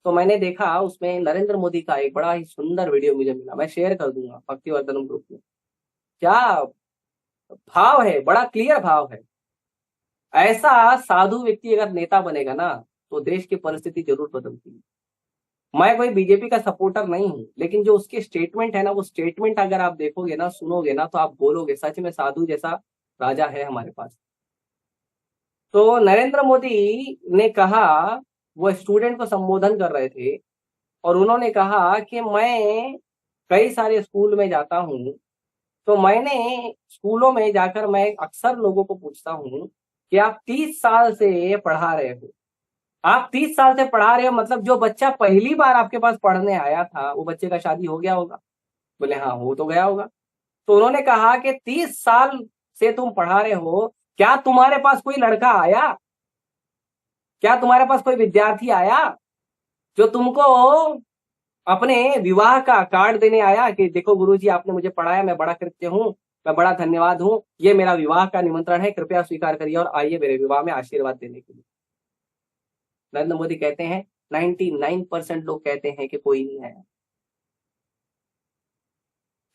तो मैंने देखा उसमें नरेंद्र मोदी का एक बड़ा ही सुंदर वीडियो मुझे मिला, मैं शेयर कर दूंगा भक्तिवर्धनम ग्रुप में। क्या भाव है, बड़ा क्लियर भाव है। ऐसा साधु व्यक्ति अगर नेता बनेगा ना, तो देश की परिस्थिति जरूर बदलती है। मैं कोई बीजेपी का सपोर्टर नहीं हूं, लेकिन जो उसके स्टेटमेंट है ना, वो स्टेटमेंट अगर आप देखोगे ना, सुनोगे ना, तो आप बोलोगे सच में साधु जैसा राजा है हमारे पास। तो नरेंद्र मोदी ने कहा, वो स्टूडेंट को संबोधन कर रहे थे, और उन्होंने कहा कि मैं कई सारे स्कूल में जाता हूँ, तो मैंने स्कूलों में जाकर मैं अक्सर लोगों को पूछता हूँ कि आप 30 साल से पढ़ा रहे हो, आप 30 साल से पढ़ा रहे हो, मतलब जो बच्चा पहली बार आपके पास पढ़ने आया था, वो बच्चे का शादी हो गया होगा? बोले हाँ, हो तो गया होगा। तो उन्होंने कहा कि 30 साल से तुम पढ़ा रहे हो, क्या तुम्हारे पास कोई लड़का आया, क्या तुम्हारे पास कोई विद्यार्थी आया जो तुमको अपने विवाह का कार्ड देने आया कि देखो गुरुजी आपने मुझे पढ़ाया, मैं बड़ा कृत्य हूँ, मैं बड़ा धन्यवाद हूँ, ये मेरा विवाह का निमंत्रण है, कृपया स्वीकार करिए और आइए मेरे विवाह में आशीर्वाद देने के लिए। नरेंद्र मोदी कहते हैं 99% लोग कहते हैं कि कोई नहीं आया।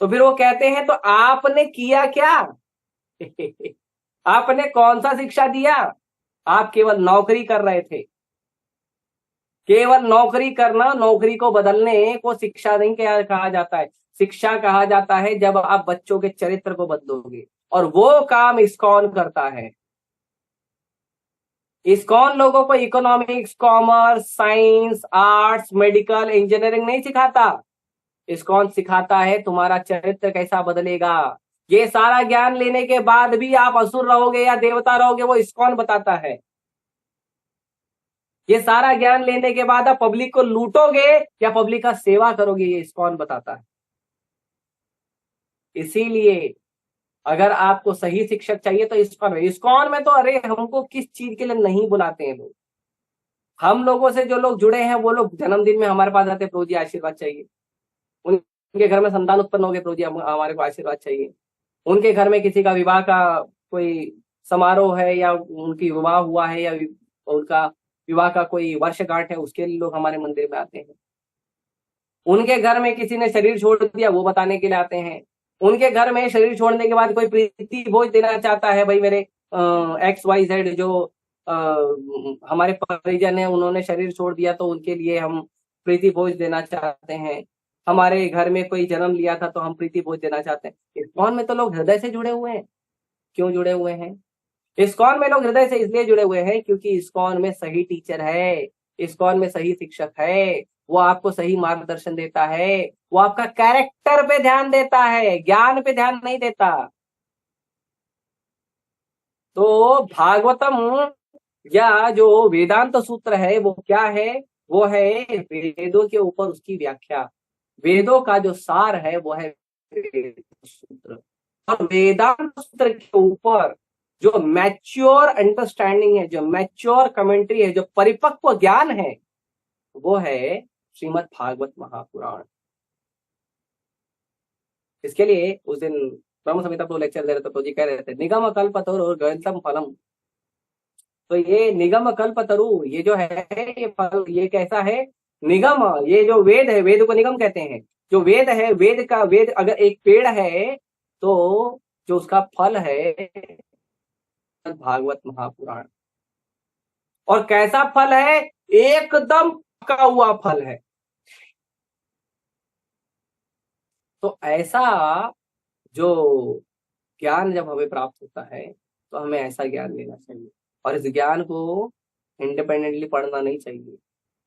तो फिर वो कहते हैं तो आपने किया क्या? आपने कौन सा शिक्षा दिया? आप केवल नौकरी कर रहे थे। केवल नौकरी करना, नौकरी को बदलने को शिक्षा नहीं कहा जाता है। शिक्षा कहा जाता है जब आप बच्चों के चरित्र को बदलोगे, और वो काम इस्कॉन करता है। इस्कॉन लोगों को economics, commerce, science, arts, medical, engineering नहीं सिखाता। इस्कॉन सिखाता है तुम्हारा चरित्र कैसा बदलेगा। ये सारा ज्ञान लेने के बाद भी आप असुर रहोगे या देवता रहोगे, वो इस्कॉन बताता है। ये सारा ज्ञान लेने के बाद आप पब्लिक को लूटोगे या पब्लिक का सेवा करोगे, ये इस्कॉन बताता है। इसीलिए अगर आपको सही शिक्षक चाहिए तो इस्कॉन में। इस्कॉन में तो अरे हमको किस चीज के लिए नहीं बुलाते हैं लोग। हम लोगों से जो लोग जुड़े हैं, वो लोग जन्मदिन में हमारे पास आते हैं, प्रभु जी आशीर्वाद चाहिए। उनके घर में संतान उत्पन्न हो गए, प्रभु जी हमारे को आशीर्वाद चाहिए। उनके घर में किसी का विवाह का कोई समारोह है, या उनकी विवाह हुआ है, या उनका विवाह का कोई वर्षगांठ है, उसके लिए लोग हमारे मंदिर में आते हैं। उनके घर में किसी ने शरीर छोड़ दिया, वो बताने के लिए आते हैं। उनके घर में शरीर छोड़ने के बाद कोई प्रीति भोज देना चाहता है, भाई मेरे XYZ जो हमारे परिजन है, उन्होंने शरीर छोड़ दिया, तो उनके लिए हम प्रीति भोज देना चाहते हैं। हमारे घर में कोई जन्म लिया था, तो हम प्रीति भोज देना चाहते हैं। इस्कॉन में तो लोग हृदय से जुड़े हुए हैं। क्यों जुड़े हुए हैं? इस्कॉन में लोग हृदय से इसलिए जुड़े हुए हैं क्योंकि इस्कॉन में सही टीचर है, इस्कॉन में सही शिक्षक है, वो आपको सही मार्गदर्शन देता है, वो आपका कैरेक्टर पे ध्यान देता है, ज्ञान पे ध्यान नहीं देता। तो भागवतम या जो वेदांत सूत्र है वो क्या है? वो है वेदों के ऊपर उसकी व्याख्या। वेदों का जो सार है वो है वेद सूत्र। और वेदांत सूत्र के ऊपर जो मैच्योर अंडरस्टैंडिंग है, जो मैच्योर कमेंट्री है, जो परिपक्व ज्ञान है, वो है श्रीमद् भागवत महापुराण। इसके लिए उस दिन ब्रह्म संहिता को लेक्चर दे रहे थे, तो जी कह रहे थे निगम कल्पतरु और गहनतम फलम। तो ये निगम कल्पतरु, ये जो है, ये फल, ये कैसा है? निगम, ये जो वेद है, वेद को निगम कहते हैं। जो वेद है, वेद अगर एक पेड़ है, तो जो उसका फल है भागवत महापुराण। और कैसा फल है? एकदम पका हुआ फल है। तो ऐसा जो ज्ञान जब हमें प्राप्त होता है, तो हमें ऐसा ज्ञान लेना चाहिए, और इस ज्ञान को इंडिपेंडेंटली पढ़ना नहीं चाहिए।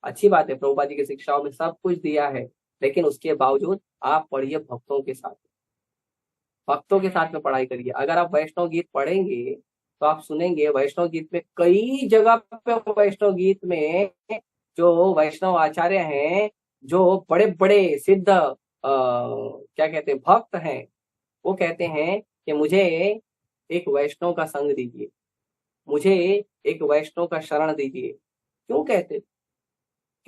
अच्छी बात है, प्रभुपाद जी की शिक्षाओं में सब कुछ दिया है, लेकिन उसके बावजूद आप पढ़िए भक्तों के साथ। भक्तों के साथ में पढ़ाई करिए। अगर आप वैष्णव गीत पढ़ेंगे तो आप सुनेंगे वैष्णव गीत में कई जगह पे, वैष्णव गीत में जो वैष्णव आचार्य हैं, जो बड़े बड़े सिद्ध क्या कहते हैं, भक्त हैं, वो कहते हैं कि मुझे एक वैष्णव का संग दीजिए, मुझे एक वैष्णव का शरण दीजिए। क्यों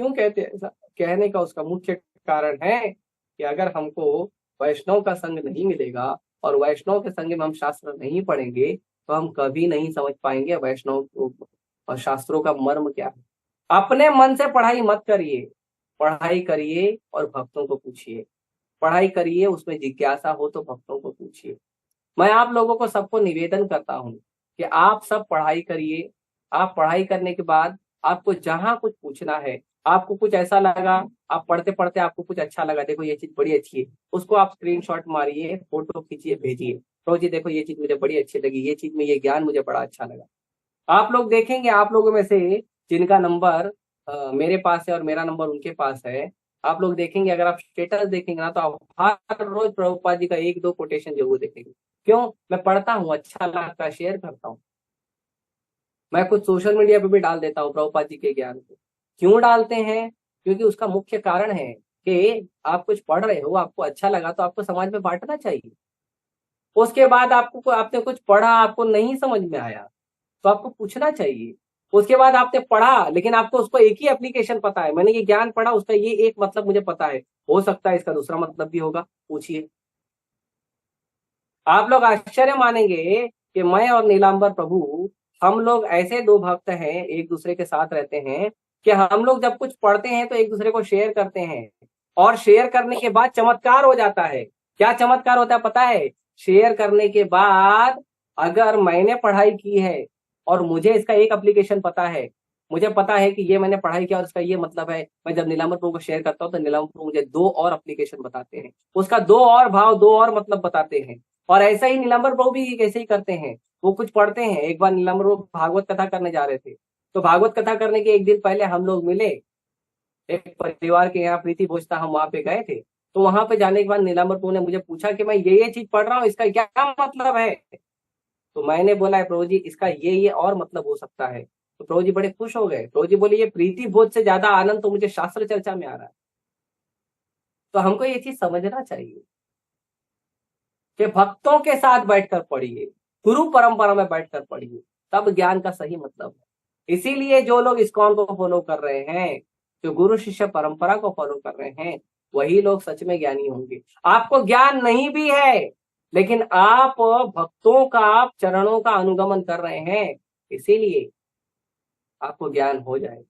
कहते ऐसा? कहने का उसका मुख्य कारण है कि अगर हमको वैष्णव का संग नहीं मिलेगा और वैष्णव के संग में हम शास्त्र नहीं पढ़ेंगे तो हम कभी नहीं समझ पाएंगे वैष्णव और शास्त्रों का मर्म क्या है। अपने मन से पढ़ाई मत करिए, पढ़ाई करिए और भक्तों को पूछिए, पढ़ाई करिए, उसमें जिज्ञासा हो तो भक्तों को पूछिए। मैं आप लोगों को सबको निवेदन करता हूँ कि आप सब पढ़ाई करिए। आप पढ़ाई करने के बाद आपको जहां कुछ पूछना है, आपको कुछ ऐसा लगा, आप पढ़ते पढ़ते आपको कुछ अच्छा लगा, देखो ये चीज बड़ी अच्छी है, उसको आप स्क्रीनशॉट मारिए, फोटो खींचिए, भेजिए, तो जी देखो ये चीज मुझे बड़ी अच्छी लगी, ये चीज में ये ज्ञान मुझे बड़ा अच्छा लगा। आप लोग देखेंगे, आप लोगों में से जिनका नंबर मेरे पास है और मेरा नंबर उनके पास है, आप लोग देखेंगे, अगर आप स्टेटस देखेंगे ना तो आप हर रोज प्रभुपाद जी का एक दो कोटेशन जरूर देखेंगे। क्यों? मैं पढ़ता हूँ, अच्छा लगता है, शेयर करता हूँ। मैं कुछ सोशल मीडिया पे भी डाल देता हूँ प्रभुपाद जी के ज्ञान को। क्यों डालते हैं? क्योंकि उसका मुख्य कारण है कि आप कुछ पढ़ रहे हो, आपको अच्छा लगा तो आपको समाज में बांटना चाहिए। उसके बाद आपने कुछ पढ़ा, आपको नहीं समझ में आया तो आपको पूछना चाहिए। उसके बाद आपने पढ़ा लेकिन आपको उसको एक ही एप्लीकेशन पता है, मैंने ये ज्ञान पढ़ा, उसका ये एक मतलब मुझे पता है, हो सकता है इसका दूसरा मतलब भी होगा, पूछिए। आप लोग आश्चर्य मानेंगे कि मैं और नीलांबर प्रभु, हम लोग ऐसे दो भक्त हैं, एक दूसरे के साथ रहते हैं कि हम लोग जब कुछ पढ़ते हैं तो एक दूसरे को शेयर करते हैं, और शेयर करने के बाद चमत्कार हो जाता है। क्या चमत्कार होता है पता है? शेयर करने के बाद अगर मैंने पढ़ाई की है और मुझे इसका एक एप्लीकेशन पता है, मुझे पता है कि ये मैंने पढ़ाई किया और इसका ये मतलब है, मैं जब नीलांबर प्रभु को शेयर करता हूँ तो नीलांबर प्रभु मुझे दो और एप्लीकेशन बताते हैं, उसका दो और भाव, दो और मतलब बताते हैं। और ऐसा ही नीलांबर प्रभु भी कैसे ही करते हैं, वो कुछ पढ़ते हैं। एक बार नीलांबर प्रभु भागवत कथा करने जा रहे थे, तो भागवत कथा करने के एक दिन पहले हम लोग मिले, एक परिवार के यहाँ प्रीति भोज था, हम वहां पे गए थे। तो वहां पे जाने के बाद नीलांबर प्रभु ने मुझे पूछा कि मैं ये चीज पढ़ रहा हूँ, इसका क्या मतलब है? तो मैंने बोला है प्रभु जी इसका ये और मतलब हो सकता है। तो प्रभु जी बड़े खुश हो गए, प्रभु जी बोले ये प्रीति भोज से ज्यादा आनंद तो मुझे शास्त्र चर्चा में आ रहा है। तो हमको ये चीज समझना चाहिए कि भक्तों के साथ बैठकर पढ़िए, गुरु परंपरा में बैठकर पढ़िए, तब ज्ञान का सही मतलब है। इसीलिए जो लोग इस्कॉन को फॉलो कर रहे हैं, जो गुरु शिष्य परंपरा को फॉलो कर रहे हैं, वही लोग सच में ज्ञानी होंगे। आपको ज्ञान नहीं भी है लेकिन आप भक्तों का, आप चरणों का अनुगमन कर रहे हैं, इसीलिए आपको ज्ञान हो जाए।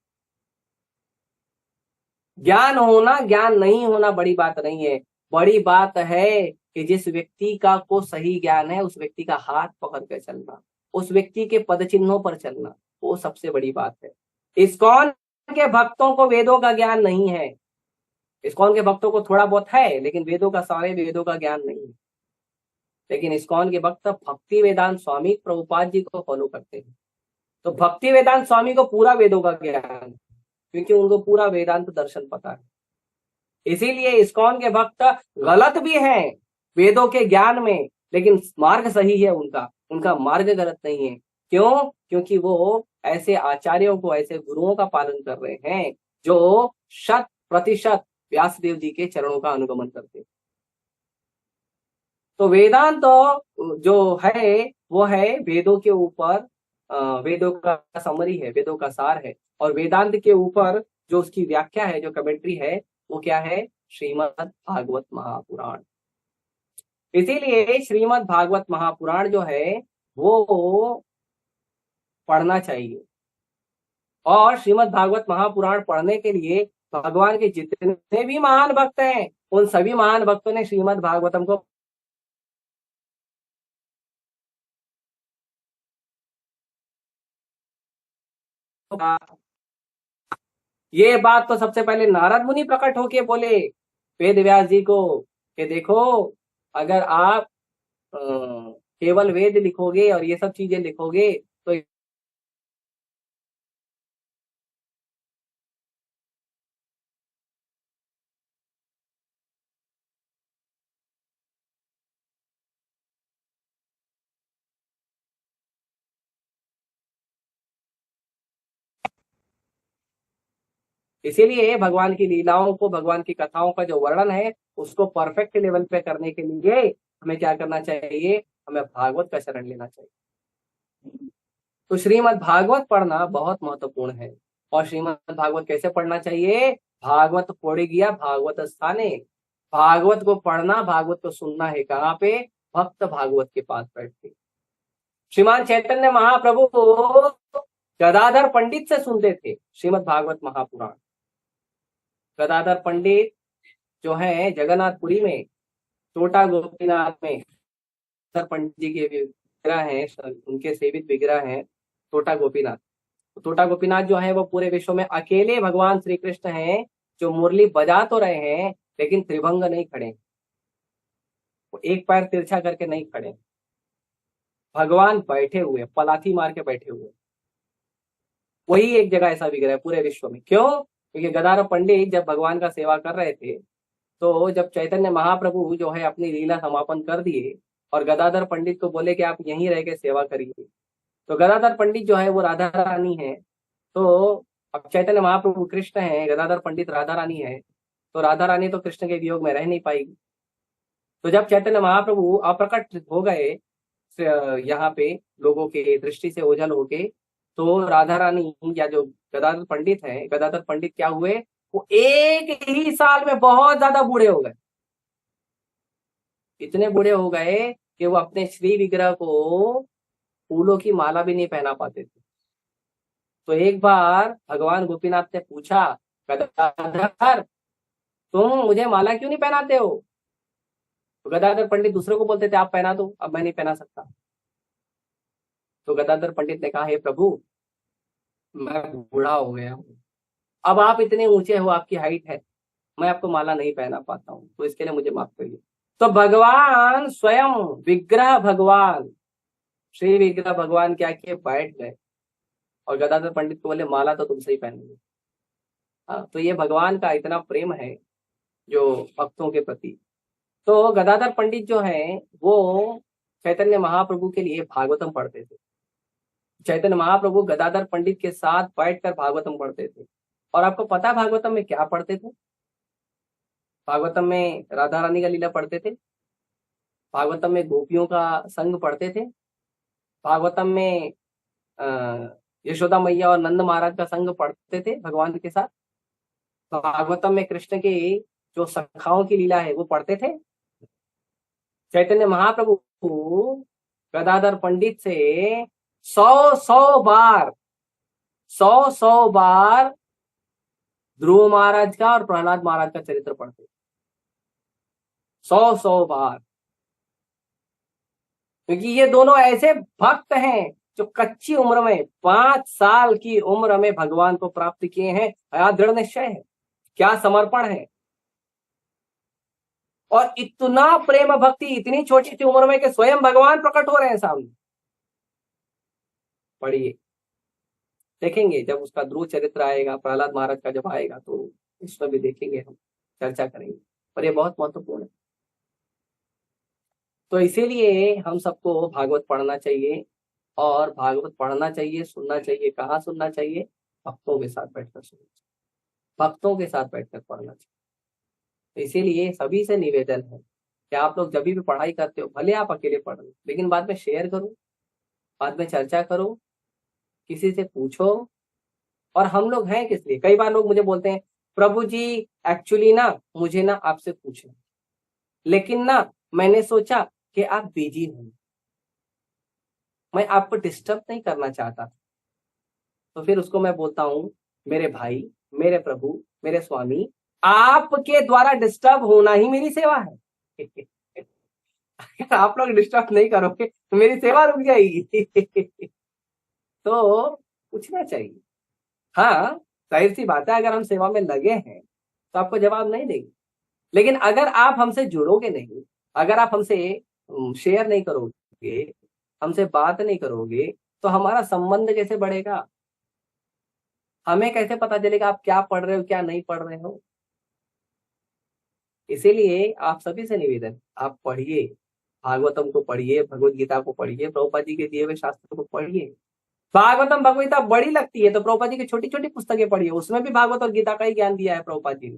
ज्ञान होना, ज्ञान नहीं होना बड़ी बात नहीं है। बड़ी बात है कि जिस व्यक्ति का को सही ज्ञान है, उस व्यक्ति का हाथ पकड़ कर चलना, उस व्यक्ति के पद चिन्हों पर चलना, वो सबसे बड़ी बात है। इस्कॉन के भक्तों को वेदों का ज्ञान नहीं है, इस्कॉन के भक्तों को थोड़ा बहुत है लेकिन वेदों का, सारे वेदों का ज्ञान नहीं है। लेकिन इस्कॉन के भक्त भक्ति वेदांत स्वामी प्रभुपाद जी को फॉलो करते हैं, तो भक्ति वेदांत स्वामी को पूरा वेदों का ज्ञान, क्योंकि उनको पूरा वेदांत दर्शन पता है। इसीलिए इस्कॉन के भक्त गलत भी हैं वेदों के ज्ञान में, लेकिन मार्ग सही है उनका, उनका मार्ग गलत नहीं है। क्यों? क्योंकि वो ऐसे आचार्यों को, ऐसे गुरुओं का पालन कर रहे हैं जो 100% व्यासदेव जी के चरणों का अनुगमन करते हैं। तो वेदांत जो है वो है वेदों के ऊपर, वेदों का समरी है, वेदों का सार है। और वेदांत के ऊपर जो उसकी व्याख्या है, जो कमेंट्री है, वो क्या है? श्रीमद् भागवत महापुराण। इसीलिए श्रीमद् भागवत महापुराण जो है वो पढ़ना चाहिए। और श्रीमद् भागवत महापुराण पढ़ने के लिए भगवान के जितने भी महान भक्त हैं, उन सभी महान भक्तों ने श्रीमद् भागवतम को ये बात तो सबसे पहले नारद मुनि प्रकट होके बोले वेद व्यास जी को कि देखो, अगर आप केवल वेद लिखोगे और ये सब चीजें लिखोगे तो इसीलिए भगवान की लीलाओं को, भगवान की कथाओं का जो वर्णन है उसको परफेक्ट लेवल पे करने के लिए हमें क्या करना चाहिए? हमें भागवत का शरण लेना चाहिए। तो श्रीमद् भागवत पढ़ना बहुत महत्वपूर्ण है। और श्रीमद् भागवत कैसे पढ़ना चाहिए? भागवत पढ़ी गया भागवत स्थाने। भागवत को पढ़ना, भागवत को सुनना है कहाँ पे? भक्त भागवत के पास बैठते। श्रीमान चैतन्य महाप्रभु गदाधर पंडित से सुनते थे श्रीमद् भागवत महापुराण। गदाधर पंडित जो है जगन्नाथपुरी में, छोटा गोपीनाथ में गदाधर पंडित जी के विग्रह हैं, उनके सेवित विग्रह हैं छोटा गोपीनाथ। छोटा गोपीनाथ जो है वो पूरे विश्व में अकेले भगवान श्री कृष्ण हैं जो मुरली बजा तो रहे हैं लेकिन त्रिभंग नहीं खड़े, वो एक पैर तिरछा करके नहीं खड़े, भगवान बैठे हुए, पलाथी मार के बैठे हुए। वही एक जगह ऐसा विग्रह है पूरे विश्व में। क्यों? क्योंकि गदाधर पंडित जब भगवान का सेवा कर रहे थे तो जब चैतन्य महाप्रभु जो है अपनी लीला समापन कर दिए और गदाधर पंडित को बोले कि आप यहीं रह के सेवा करिए, तो गदाधर पंडित जो है वो राधा रानी है, तो अब चैतन्य महाप्रभु कृष्ण है, गदाधर पंडित राधा रानी है, तो राधा रानी तो कृष्ण के वियोग में रह नहीं पाएगी। तो जब चैतन्य महाप्रभु अप्रकट हो गए यहाँ पे लोगों के दृष्टि से ओझल होके, तो राधा रानी या जो गदाधर पंडित है, गदाधर पंडित क्या हुए, वो एक ही साल में बहुत ज्यादा बूढ़े हो गए। इतने बूढ़े हो गए कि वो अपने श्री विग्रह को फूलों की माला भी नहीं पहना पाते थे। तो एक बार भगवान गोपीनाथ ने पूछा, गदाधर तुम मुझे माला क्यों नहीं पहनाते हो? तो गदाधर पंडित दूसरे को बोलते थे आप पहना दो, अब मैं नहीं पहना सकता। तो गदाधर पंडित ने कहा, हे प्रभु मैं बूढ़ा हो गया हूँ, अब आप इतने ऊंचे हो, आपकी हाइट है, मैं आपको माला नहीं पहना पाता हूँ, तो इसके लिए मुझे माफ करिए। तो भगवान स्वयं विग्रह भगवान श्री विग्रह भगवान क्या किए, बैठ गए और गदाधर पंडित को बोले माला तो तुमसे ही पहनेंगे। हाँ, तो ये भगवान का इतना प्रेम है जो भक्तों के प्रति। तो गदाधर पंडित जो है वो चैतन्य महाप्रभु के लिए भागवतम पढ़ते थे। चैतन्य महाप्रभु गदाधर पंडित के साथ बैठकर भागवतम पढ़ते थे। और आपको पता है भागवतम में क्या पढ़ते थे? भागवतम में राधा रानी का लीला पढ़ते थे, भागवतम में गोपियों का संग पढ़ते थे, भागवतम में यशोदा मैया और नंद महाराज का संग पढ़ते थे भगवान के साथ, भागवतम में कृष्ण के जो सखाओं की लीला है वो पढ़ते थे। चैतन्य महाप्रभु गदाधर पंडित से 100 बार ध्रुव महाराज का और प्रहलाद महाराज का चरित्र पढ़ते, 100 बार। क्योंकि ये दोनों ऐसे भक्त हैं जो कच्ची उम्र में 5 साल की उम्र में भगवान को प्राप्त किए हैं। क्या दृढ़ निश्चय है, क्या समर्पण है, और इतना प्रेम भक्ति इतनी छोटी सी उम्र में कि स्वयं भगवान प्रकट हो रहे हैं सामने। पढ़िए, देखेंगे जब उसका ध्रुव चरित्र आएगा, प्रहलाद महाराज का जब आएगा तो इसमें भी देखेंगे, हम चर्चा करेंगे, पर ये बहुत महत्वपूर्ण है। तो इसीलिए हम सबको भागवत पढ़ना चाहिए, और भागवत पढ़ना चाहिए, सुनना चाहिए। कहाँ सुनना चाहिए? भक्तों के साथ बैठकर सुनना चाहिए, भक्तों के साथ बैठकर पढ़ना चाहिए। तो इसीलिए सभी से निवेदन है कि आप लोग जब भी पढ़ाई करते हो, भले आप अकेले पढ़ लो, लेकिन बाद में शेयर करो, बाद में चर्चा करो, किसी से पूछो। और हम लोग हैं किस लिए? कई बार लोग मुझे बोलते हैं, प्रभु जी एक्चुअली ना मुझे ना आपसे पूछना, लेकिन ना मैंने सोचा कि आप बिजी हो, मैं आपको डिस्टर्ब नहीं करना चाहता। तो फिर उसको मैं बोलता हूँ, मेरे भाई, मेरे प्रभु, मेरे स्वामी, आपके द्वारा डिस्टर्ब होना ही मेरी सेवा है। अगर आप लोग डिस्टर्ब नहीं करोगे तो मेरी सेवा रुक जाएगी। तो पूछना चाहिए। हाँ, जाहिर सी बात है, अगर हम सेवा में लगे हैं तो आपको जवाब नहीं देंगे, लेकिन अगर आप हमसे जुड़ोगे नहीं, अगर आप हमसे शेयर नहीं करोगे, हमसे बात नहीं करोगे, तो हमारा संबंध कैसे बढ़ेगा? हमें कैसे पता चलेगा आप क्या पढ़ रहे हो, क्या नहीं पढ़ रहे हो? इसीलिए आप सभी से निवेदन, आप पढ़िए, भागवतम को पढ़िए, भगवत गीता को पढ़िए, प्रभुपाद जी के दिए हुए शास्त्र को पढ़िए। भागवतम भगवत गीता बड़ी लगती है तो प्रभुपाद जी की छोटी छोटी पुस्तकें पढ़िए, उसमें भी भागवत और गीता का ही ज्ञान दिया है प्रभुपाद जी ने,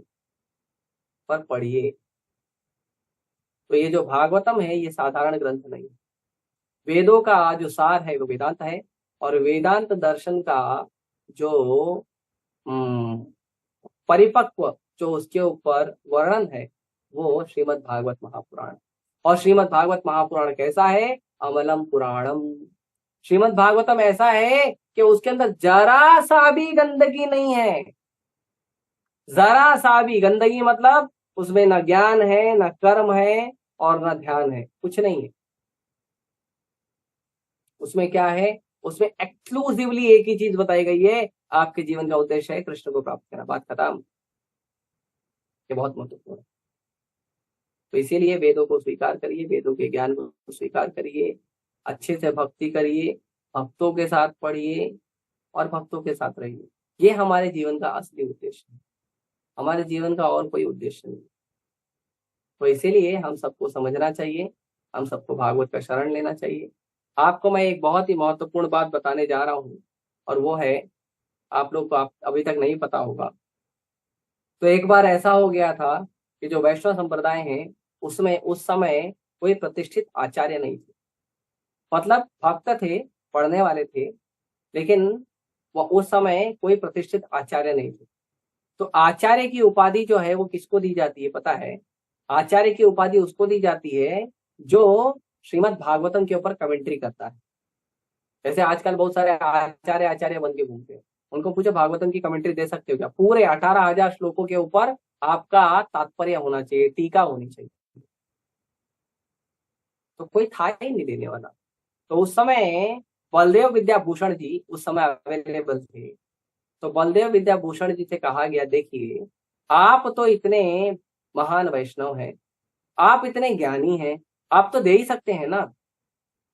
पर पढ़िए। तो ये जो भागवतम है ये साधारण ग्रंथ नहीं है, वेदों का जो सार है वो वेदांत है, और वेदांत दर्शन का जो परिपक्व जो उसके ऊपर वर्णन है वो श्रीमद् भागवत महापुराण। और श्रीमद् भागवत महापुराण कैसा है? अमलम पुराणम। श्रीमद् भागवतम ऐसा है कि उसके अंदर जरा सा भी गंदगी नहीं है। जरा सा भी गंदगी मतलब उसमें न ज्ञान है, न कर्म है और न ध्यान है, कुछ नहीं है। उसमें क्या है? उसमें एक्सक्लूसिवली एक ही चीज बताई गई है, आपके जीवन का उद्देश्य है कृष्ण को प्राप्त करना, बात खत्म। ये बहुत महत्वपूर्ण है। तो इसीलिए वेदों को स्वीकार करिए, वेदों के ज्ञान को स्वीकार करिए, अच्छे से भक्ति करिए, भक्तों के साथ पढ़िए और भक्तों के साथ रहिए। ये हमारे जीवन का असली उद्देश्य है, हमारे जीवन का और कोई उद्देश्य नहीं। तो इसीलिए हम सबको समझना चाहिए, हम सबको भागवत का शरण लेना चाहिए। आपको मैं एक बहुत ही महत्वपूर्ण बात बताने जा रहा हूँ, और वो है, आप लोग को आप अभी तक नहीं पता होगा। तो एक बार ऐसा हो गया था कि जो वैष्णव संप्रदाय हैं उसमें उस समय कोई प्रतिष्ठित आचार्य नहीं थे। मतलब भक्त थे, पढ़ने वाले थे, लेकिन वो उस समय कोई प्रतिष्ठित आचार्य नहीं थे। तो आचार्य की उपाधि जो है वो किसको दी जाती है पता है? आचार्य की उपाधि उसको दी जाती है जो श्रीमद् भागवतम के ऊपर कमेंट्री करता है। जैसे आजकल बहुत सारे आचार्य आचार्य बन के घूमते हैं, उनको पूछो भागवतम की कमेंट्री दे सकते हो क्या? पूरे 18,000 श्लोकों के ऊपर आपका तात्पर्य होना चाहिए, टीका होनी चाहिए। तो कोई था ही नहीं देने वाला। तो उस समय बलदेव विद्याभूषण जी उस समय अवेलेबल थे। तो बलदेव विद्याभूषण जी से कहा गया, देखिए आप तो इतने महान वैष्णव हैं, आप इतने ज्ञानी हैं, आप तो दे ही सकते हैं ना।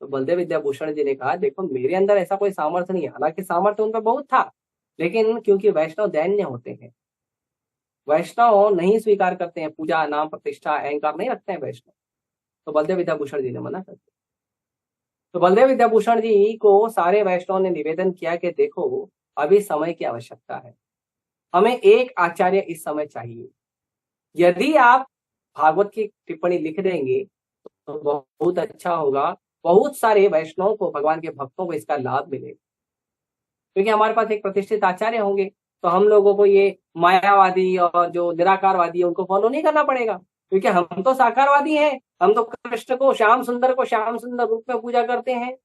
तो बलदेव विद्याभूषण जी ने कहा, देखो मेरे अंदर ऐसा कोई सामर्थ्य नहीं है। हालांकि सामर्थ्य उनका बहुत था, लेकिन क्योंकि वैष्णव दैन्य होते हैं, वैष्णव नहीं स्वीकार करते हैं पूजा, नाम, प्रतिष्ठा, अहंकार नहीं रखते हैं वैष्णव। तो बलदेव विद्याभूषण जी ने मना कर दिया। तो बलदेव विद्याभूषण जी को सारे वैष्णव ने निवेदन किया कि देखो अभी समय की आवश्यकता है, हमें एक आचार्य इस समय चाहिए। यदि आप भागवत की टिप्पणी लिख देंगे तो बहुत अच्छा होगा, बहुत सारे वैष्णवों को, भगवान के भक्तों को इसका लाभ मिलेगा। क्योंकि हमारे पास एक प्रतिष्ठित आचार्य होंगे तो हम लोगों को ये मायावादी और जो निराकारवादी है उनको फॉलो नहीं करना पड़ेगा, क्योंकि हम तो साकारवादी हैं। हम तो कृष्ण को, श्याम सुंदर को श्याम सुंदर रूप में पूजा करते हैं।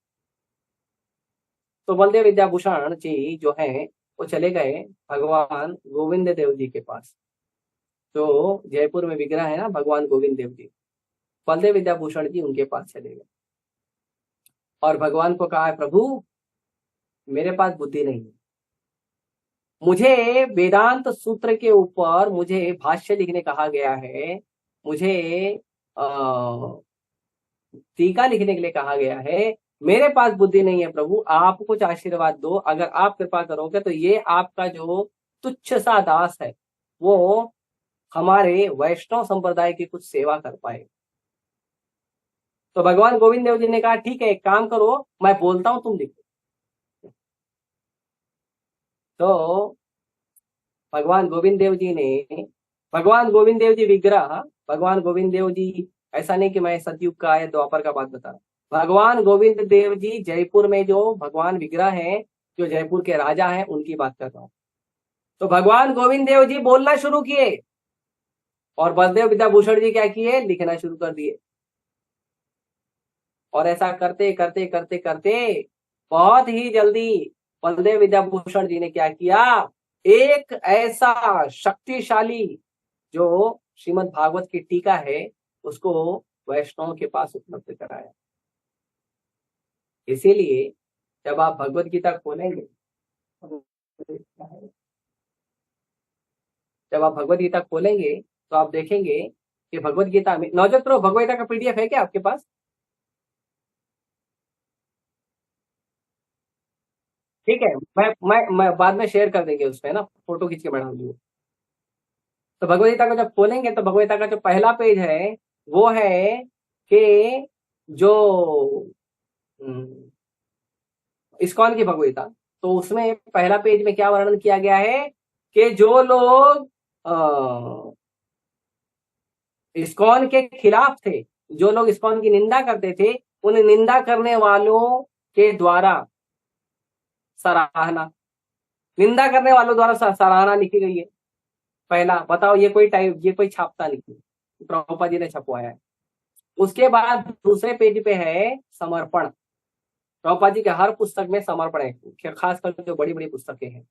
तो बलदेव विद्याभूषण जी जो हैं वो चले गए भगवान गोविंद देव जी के पास। तो जयपुर में विग्रह है ना भगवान गोविंद देव जी, बलदेव विद्याभूषण जी उनके पास चले गए और भगवान को कहा, प्रभु मेरे पास बुद्धि नहीं है, मुझे वेदांत सूत्र के ऊपर मुझे भाष्य लिखने कहा गया है, मुझे टीका लिखने के लिए कहा गया है, मेरे पास बुद्धि नहीं है। प्रभु आप कुछ आशीर्वाद दो, अगर आप कृपा करोगे तो ये आपका जो तुच्छ सा दास है वो हमारे वैष्णव संप्रदाय की कुछ सेवा कर पाए। तो भगवान गोविंद देव जी ने कहा, ठीक है एक काम करो, मैं बोलता हूं तुम लिखो। तो भगवान गोविंद देव जी ने, भगवान गोविंद देव जी विग्रह, भगवान गोविंद देव जी, ऐसा नहीं कि मैं सतयुग का या द्वापर का बात बता रहा, भगवान गोविंद देव जी जयपुर में जो भगवान विग्रह हैं, जो जयपुर के राजा हैं, उनकी बात कर रहा हूं। तो भगवान गोविंद देव जी बोलना शुरू किए और बलदेव विद्याभूषण जी क्या किए, लिखना शुरू कर दिए। और ऐसा करते करते करते करते बहुत ही जल्दी बलदेव विद्याभूषण जी ने क्या किया, एक ऐसा शक्तिशाली जो श्रीमद् भागवत की टीका है उसको वैष्णव के पास उपलब्ध कराया। इसीलिए जब आप भगवत गीता खोलेंगे, जब आप भगवत गीता खोलेंगे तो आप देखेंगे कि भगवत गीता में, नौजत प्रो भगवत गीता का पीडीएफ है क्या आपके पास? ठीक है, मैं बाद में शेयर कर देंगे उसमें ना, फोटो खींच के बढ़ा दूंगा। तो भगवत गीता को जब खोलेंगे तो भगवत गीता का जो पहला पेज है वो है कि जो इस्कॉन की भगवत गीता, तो उसमें पहला पेज में क्या वर्णन किया गया है कि जो लोग इस्कॉन के खिलाफ थे, जो लोग इस्कॉन की निंदा करते थे, उन निंदा करने वालों के द्वारा सराहना, निंदा करने वालों द्वारा सराहना लिखी गई है। पहला बताओ, ये कोई टाइप, ये कोई छापता नहीं, प्रभुपाद जी ने छपवाया है। उसके बाद दूसरे पेज पे है समर्पण। प्रभुपाद जी के हर पुस्तक में समर्पण है, खासकर जो बड़ी बड़ी पुस्तकें हैं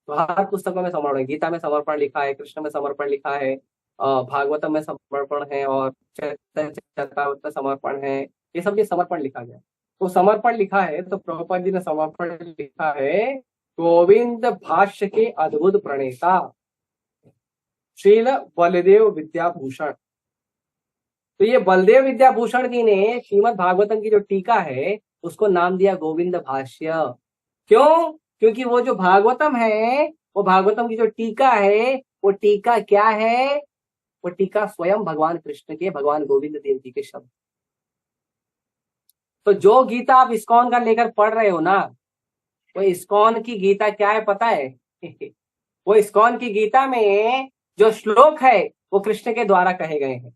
तो हर पुस्तकों में समर्पण है। गीता में समर्पण लिखा है, कृष्ण में समर्पण लिखा है, भागवतम में समर्पण है, और चैतन्य चरितामृत में समर्पण है। ये सब ये समर्पण लिखा गया। तो समर्पण लिखा है तो प्रभुपाद जी ने समर्पण लिखा है, गोविंद भाष्य के अद्भुत प्रणेता श्रील बलदेव विद्याभूषण। तो ये बलदेव विद्याभूषण जी ने श्रीमद् भागवतम की जो टीका है उसको नाम दिया गोविंद भाष्य। क्यों? क्योंकि वो जो भागवतम है, वो भागवतम की जो टीका है, वो टीका क्या है? वो टीका स्वयं भगवान कृष्ण के, भगवान गोविंद देव जी के शब्द। तो जो गीता आप इस्कॉन का लेकर पढ़ रहे हो ना, वो इस्कॉन की गीता क्या है पता है? वो इस्कॉन की गीता में जो श्लोक है वो कृष्ण के द्वारा कहे गए हैं,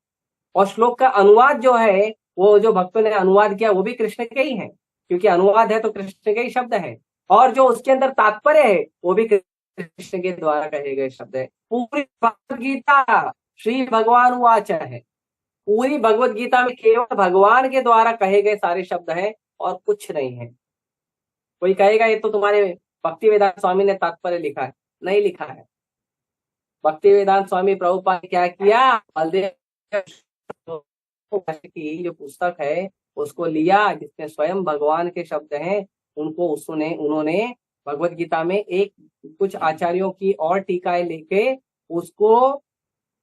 और श्लोक का अनुवाद जो है वो जो भक्तों ने अनुवाद किया वो भी कृष्ण के ही है, क्योंकि अनुवाद है तो कृष्ण के ही शब्द है। और जो उसके अंदर तात्पर्य है वो भी कृष्ण के द्वारा कहे गए शब्द है। पूरी भगवत गीता श्री भगवान वाच है। पूरी भगवत गीता में केवल भगवान के द्वारा कहे गए सारे शब्द हैं और कुछ नहीं है। कोई कहेगा ये तो तुम्हारे भक्ति वेदांत स्वामी ने तात्पर्य लिखा है, नहीं लिखा है। भक्ति वेदांत स्वामी प्रभुपाद ने क्या किया, बलदेव की जो पुस्तक है उसको लिया, जिसमें स्वयं भगवान के शब्द हैं, उनको उन्होंने भगवत गीता में एक कुछ आचार्यों की और टीकाएं लेके उसको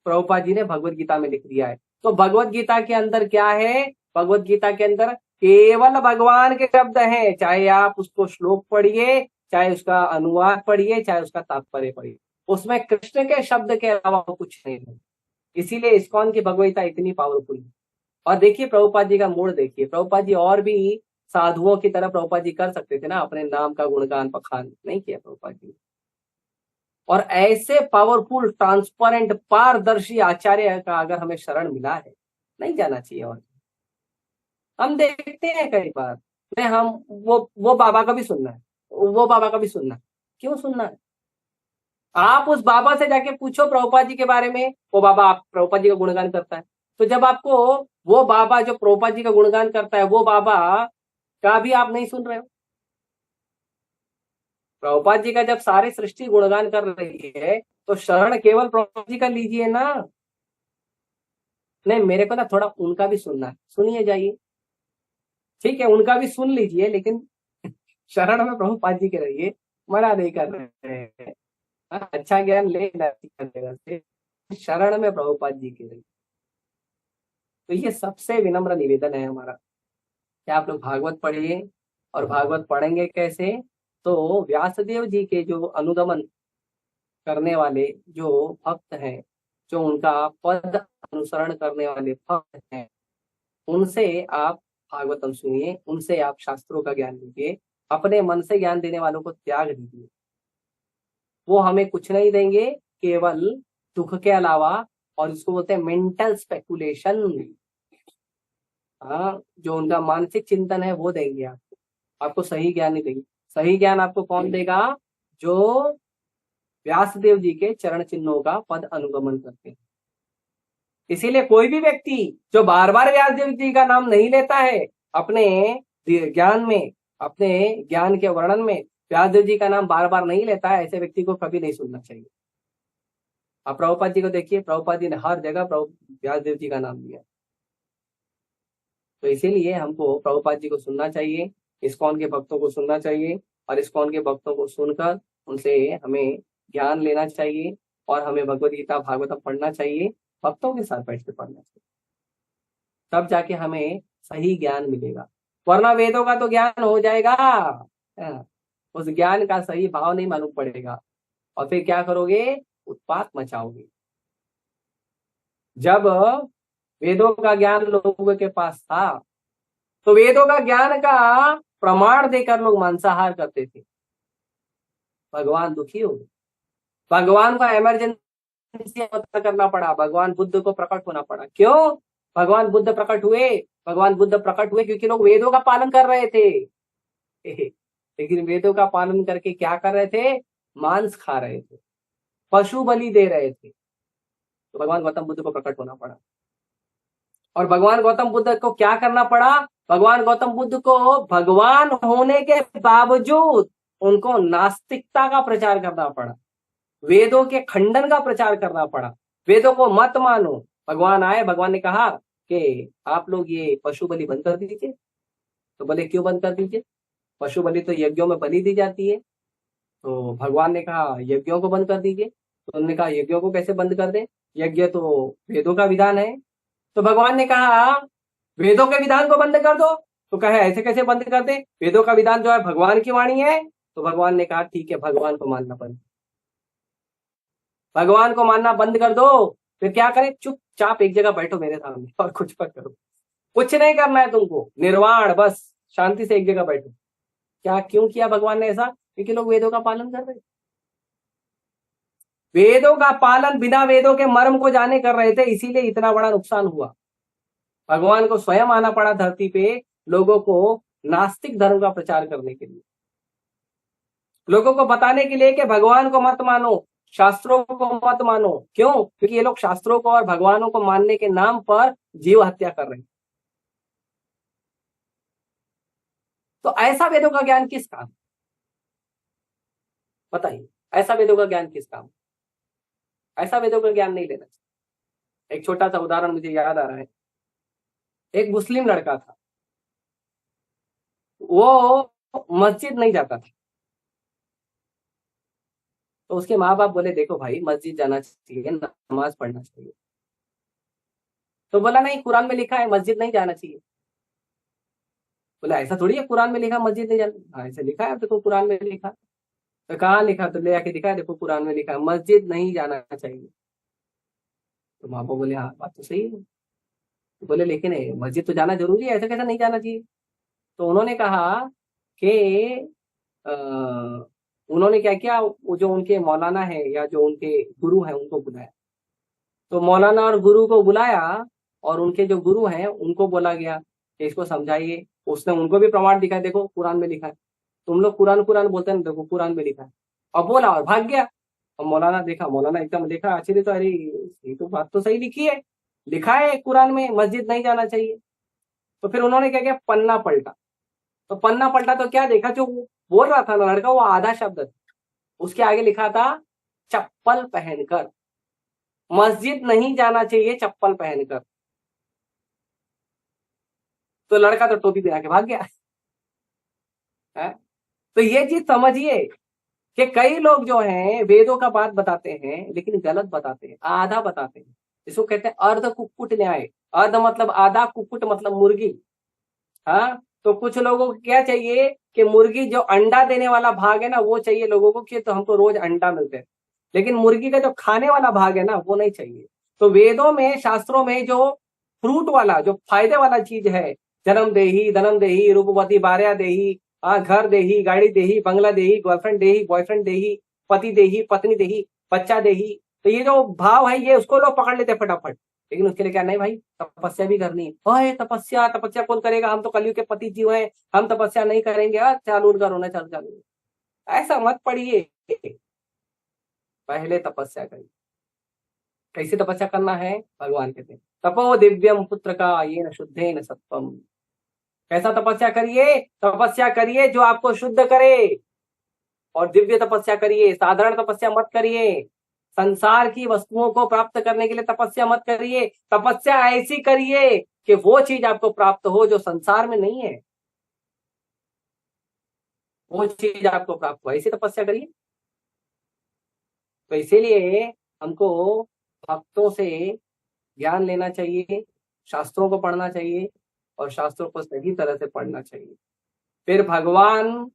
प्रभुपाद जी ने भगवत गीता में लिख दिया है। तो भगवत गीता के अंदर क्या है? भगवत गीता के अंदर केवल भगवान के शब्द हैं, चाहे आप उसको श्लोक पढ़िए, चाहे उसका अनुवाद पढ़िए, चाहे उसका तात्पर्य पढ़िए, उसमें कृष्ण के शब्द के अलावा कुछ नहीं है। इसीलिए इस्कॉन की भगवत इतनी पावरफुल है। और देखिए प्रभुपाद जी का मूड देखिए, प्रभुपाद जी और भी साधुओं की तरह प्रभुपाद जी कर सकते थे ना, अपने नाम का गुणगान पखान, नहीं किया प्रभुपाद जी। और ऐसे पावरफुल, ट्रांसपेरेंट, पारदर्शी आचार्य का अगर हमें शरण मिला है, नहीं जाना चाहिए। और हम देखते हैं कई बार मैं हम वो बाबा का भी सुनना है, वो बाबा का भी सुनना है। क्यों सुनना है? आप उस बाबा से जाके पूछो प्रभुपाद जी के बारे में, वो बाबा आप प्रभुपाद जी का गुणगान करता है। तो जब आपको वो बाबा जो प्रभुपाद जी का गुणगान करता है, वो बाबा का भी आप नहीं सुन रहे हो, प्रभुपाद जी का जब सारी सृष्टि गुणगान कर रही है तो शरण केवल प्रभुपाद जी का लीजिए ना। नहीं, मेरे को ना थोड़ा उनका भी सुनना है, सुनिए जाइए, ठीक है उनका भी सुन लीजिए, लेकिन शरण में प्रभुपाद जी के रहिए, मना नहीं कर रहे हैं। हाँ, अच्छा ज्ञान लेना से, शरण में प्रभुपाद जी के रहिए। तो ये सबसे विनम्र निवेदन है हमारा कि आप लोग भागवत पढ़िए। और भागवत पढ़ेंगे कैसे? तो व्यासदेव जी के जो अनुगमन करने वाले जो भक्त हैं, जो उनका पद अनुसरण करने वाले भक्त हैं, उनसे आप भागवतम सुनिए, उनसे आप शास्त्रों का ज्ञान लीजिए। अपने मन से ज्ञान देने वालों को त्याग दीजिए, वो हमें कुछ नहीं देंगे, केवल दुख के अलावा। और इसको बोलते हैं मेंटल स्पेकुलेशन। हाँ, जो उनका मानसिक चिंतन है वो देंगे आपको, आपको सही ज्ञान नहीं देंगे। सही ज्ञान आपको कौन देगा? जो व्यासदेव जी के चरण चिन्हों का पद अनुगमन करते हैं। इसीलिए कोई भी व्यक्ति जो बार बार व्यासदेव जी का नाम नहीं लेता है अपने ज्ञान में, अपने ज्ञान के वर्णन में व्यासदेव जी का नाम बार बार नहीं लेता है, ऐसे व्यक्ति को कभी नहीं सुनना चाहिए। आप प्रभुपाद जी को देखिए, प्रभुपाद जी ने हर जगह व्यासदेव जी का नाम लिया। तो इसीलिए हमको प्रभुपाद जी को सुनना चाहिए, इस्कॉन के भक्तों को सुनना चाहिए, और इस्कॉन के भक्तों को सुनकर उनसे हमें ज्ञान लेना चाहिए, और हमें भगवद गीता भागवतम पढ़ना चाहिए, भक्तों के साथ बैठ के पढ़ना चाहिए, तब जाके हमें सही ज्ञान मिलेगा। वरना वेदों का तो ज्ञान हो जाएगा, हाँ, उस ज्ञान का सही भाव नहीं मालूम पड़ेगा, और फिर क्या करोगे? उत्पात मचाओगे। जब वेदों का ज्ञान लोगों के पास था तो वेदों का ज्ञान का प्रमाण देकर लोग मांसाहार करते थे, भगवान दुखी हो गए, भगवान को इमरजेंसी अवतार करना पड़ा, भगवान बुद्ध को प्रकट होना पड़ा। क्यों भगवान बुद्ध प्रकट हुए? भगवान बुद्ध प्रकट हुए क्योंकि लोग वेदों का पालन कर रहे थे। लेकिन वेदों का पालन करके क्या कर रहे थे? मांस खा रहे थे, पशु बलि दे रहे थे। तो भगवान गौतम बुद्ध को प्रकट होना पड़ा। और भगवान गौतम बुद्ध को क्या करना पड़ा? भगवान गौतम बुद्ध को भगवान होने के बावजूद उनको नास्तिकता का प्रचार करना पड़ा, वेदों के खंडन का प्रचार करना पड़ा, वेदों को मत मानो। भगवान आए, भगवान ने कहा कि आप लोग ये पशु बलि बंद कर दीजिए। तो बोले क्यों बंद कर दीजिए? पशु बलि तो यज्ञों में बलि दी जाती है। तो भगवान ने कहा यज्ञों को बंद कर दीजिए। तो उन्होंने कहा यज्ञों को कैसे बंद कर दें, यज्ञ तो वेदों का विधान है। तो भगवान ने कहा वेदों के विधान को बंद कर दो। तो कहे ऐसे कैसे बंद कर दे, वेदों का विधान जो है भगवान की वाणी है। तो भगवान ने कहा ठीक है, भगवान को मानना बंद, भगवान को मानना बंद कर दो। फिर क्या करें? चुपचाप एक जगह बैठो मेरे सामने और कुछ मत करो, कुछ नहीं करना है तुमको, निर्वाण, बस शांति से एक जगह बैठो। क्या क्यों किया भगवान ने ऐसा? क्योंकि लोग वेदों का पालन कर रहे थे। वेदों का पालन बिना वेदों के मर्म को जाने कर रहे थे, इसीलिए इतना बड़ा नुकसान हुआ। भगवान को स्वयं आना पड़ा धरती पे लोगों को नास्तिक धर्म का प्रचार करने के लिए, लोगों को बताने के लिए कि भगवान को मत मानो, शास्त्रों को मत मानो। क्यों? क्योंकि ये लोग शास्त्रों को और भगवानों को मानने के नाम पर जीव हत्या कर रहे हैं। तो ऐसा वेदों का ज्ञान किस काम? बताइए, ऐसा वेदों का ज्ञान किस काम? ऐसा वेदों का ज्ञान नहीं लेना चाहिए। एक छोटा सा उदाहरण मुझे याद आ रहा है। एक मुस्लिम लड़का था, वो मस्जिद नहीं जाता था। तो उसके माँ बाप बोले देखो भाई, मस्जिद जाना चाहिए, नमाज पढ़ना चाहिए। तो बोला नहीं, कुरान में लिखा है मस्जिद नहीं जाना चाहिए। बोला ऐसा थोड़ी है, कुरान में लिखा मस्जिद नहीं जाना। हाँ ऐसा लिखा है, देखो कुरान में लिखा। तो कहाँ लिखा? तो ले आके दिखा, देखो कुरान में लिखा है मस्जिद नहीं जाना चाहिए। तो माँ बाप बोले हाँ बात तो सही है। तो बोले लेकिन मस्जिद तो जाना जरूरी है, ऐसा कैसा नहीं जाना चाहिए? तो उन्होंने कहा कि अ, उन्होंने क्या किया, वो जो उनके मौलाना है या जो उनके गुरु हैं उनको बुलाया। तो मौलाना और गुरु को बुलाया और उनके जो गुरु हैं उनको बोला गया कि इसको समझाइए। उसने उनको भी प्रमाण दिखाया, देखो कुरान में लिखा है, तुम लोग कुरान कुरान बोलते हैं, देखो कुरान में लिखा है। और बोला और भाग गया। और मौलाना देखा, मौलाना एकदम देखा आश्चर्य, तो अरे ये तो बात तो सही लिखी है, लिखा है कुरान में मस्जिद नहीं जाना चाहिए। तो फिर उन्होंने क्या किया, पन्ना पलटा। तो पन्ना पलटा तो क्या देखा, जो बोल रहा था ना लड़का वो आधा शब्द था, उसके आगे लिखा था चप्पल पहनकर, मस्जिद नहीं जाना चाहिए चप्पल पहनकर। तो लड़का तो टोपी पहना के भाग गया है? तो ये चीज समझिए कि कई लोग जो हैं वेदों का बात बताते हैं लेकिन गलत बताते हैं, आधा बताते हैं। इसको कहते हैं अर्ध कुक्कुट न्याय। अर्ध मतलब आधा, कुक्कुट मतलब मुर्गी। हाँ, तो कुछ लोगों को क्या चाहिए कि मुर्गी जो अंडा देने वाला भाग है ना वो चाहिए लोगों को, कि तो हमको रोज अंडा मिलते हैं, लेकिन मुर्गी का जो खाने वाला भाग है ना वो नहीं चाहिए। तो वेदों में, शास्त्रों में जो फ्रूट वाला, जो फायदे वाला चीज है, जन्म देही, धनम देही, रूपवती भार्या देही, घर देही, गाड़ी देही, बंगला देही, गर्लफ्रेंड देही, बॉयफ्रेंड देही, पति देही, पत्नी देही, बच्चा देही, तो ये जो भाव है ये उसको लोग पकड़ लेते फटाफट। लेकिन उसके लिए क्या, नहीं भाई तपस्या भी करनी है। ओए तपस्या, तपस्या कौन करेगा, हम तो कलयुग के पति जीव हैं, हम तपस्या नहीं करेंगे। चालू कर होना, चालू चालू, ऐसा मत पढ़िए। पहले तपस्या करिए। कैसे तपस्या करना है? भगवान कहते हैं तपो दिव्यम पुत्र का ये न शुद्धे न सत्वम। कैसा तपस्या करिए? तपस्या करिए जो आपको शुद्ध करे, और दिव्य तपस्या करिए, साधारण तपस्या मत करिए। संसार की वस्तुओं को प्राप्त करने के लिए तपस्या मत करिए, तपस्या ऐसी करिए कि वो चीज आपको प्राप्त हो जो संसार में नहीं है, वो चीज आपको प्राप्त हो, ऐसी तपस्या करिए। तो इसीलिए हमको भक्तों से ज्ञान लेना चाहिए, शास्त्रों को पढ़ना चाहिए और शास्त्रों को सही तरह से पढ़ना चाहिए। फिर भगवान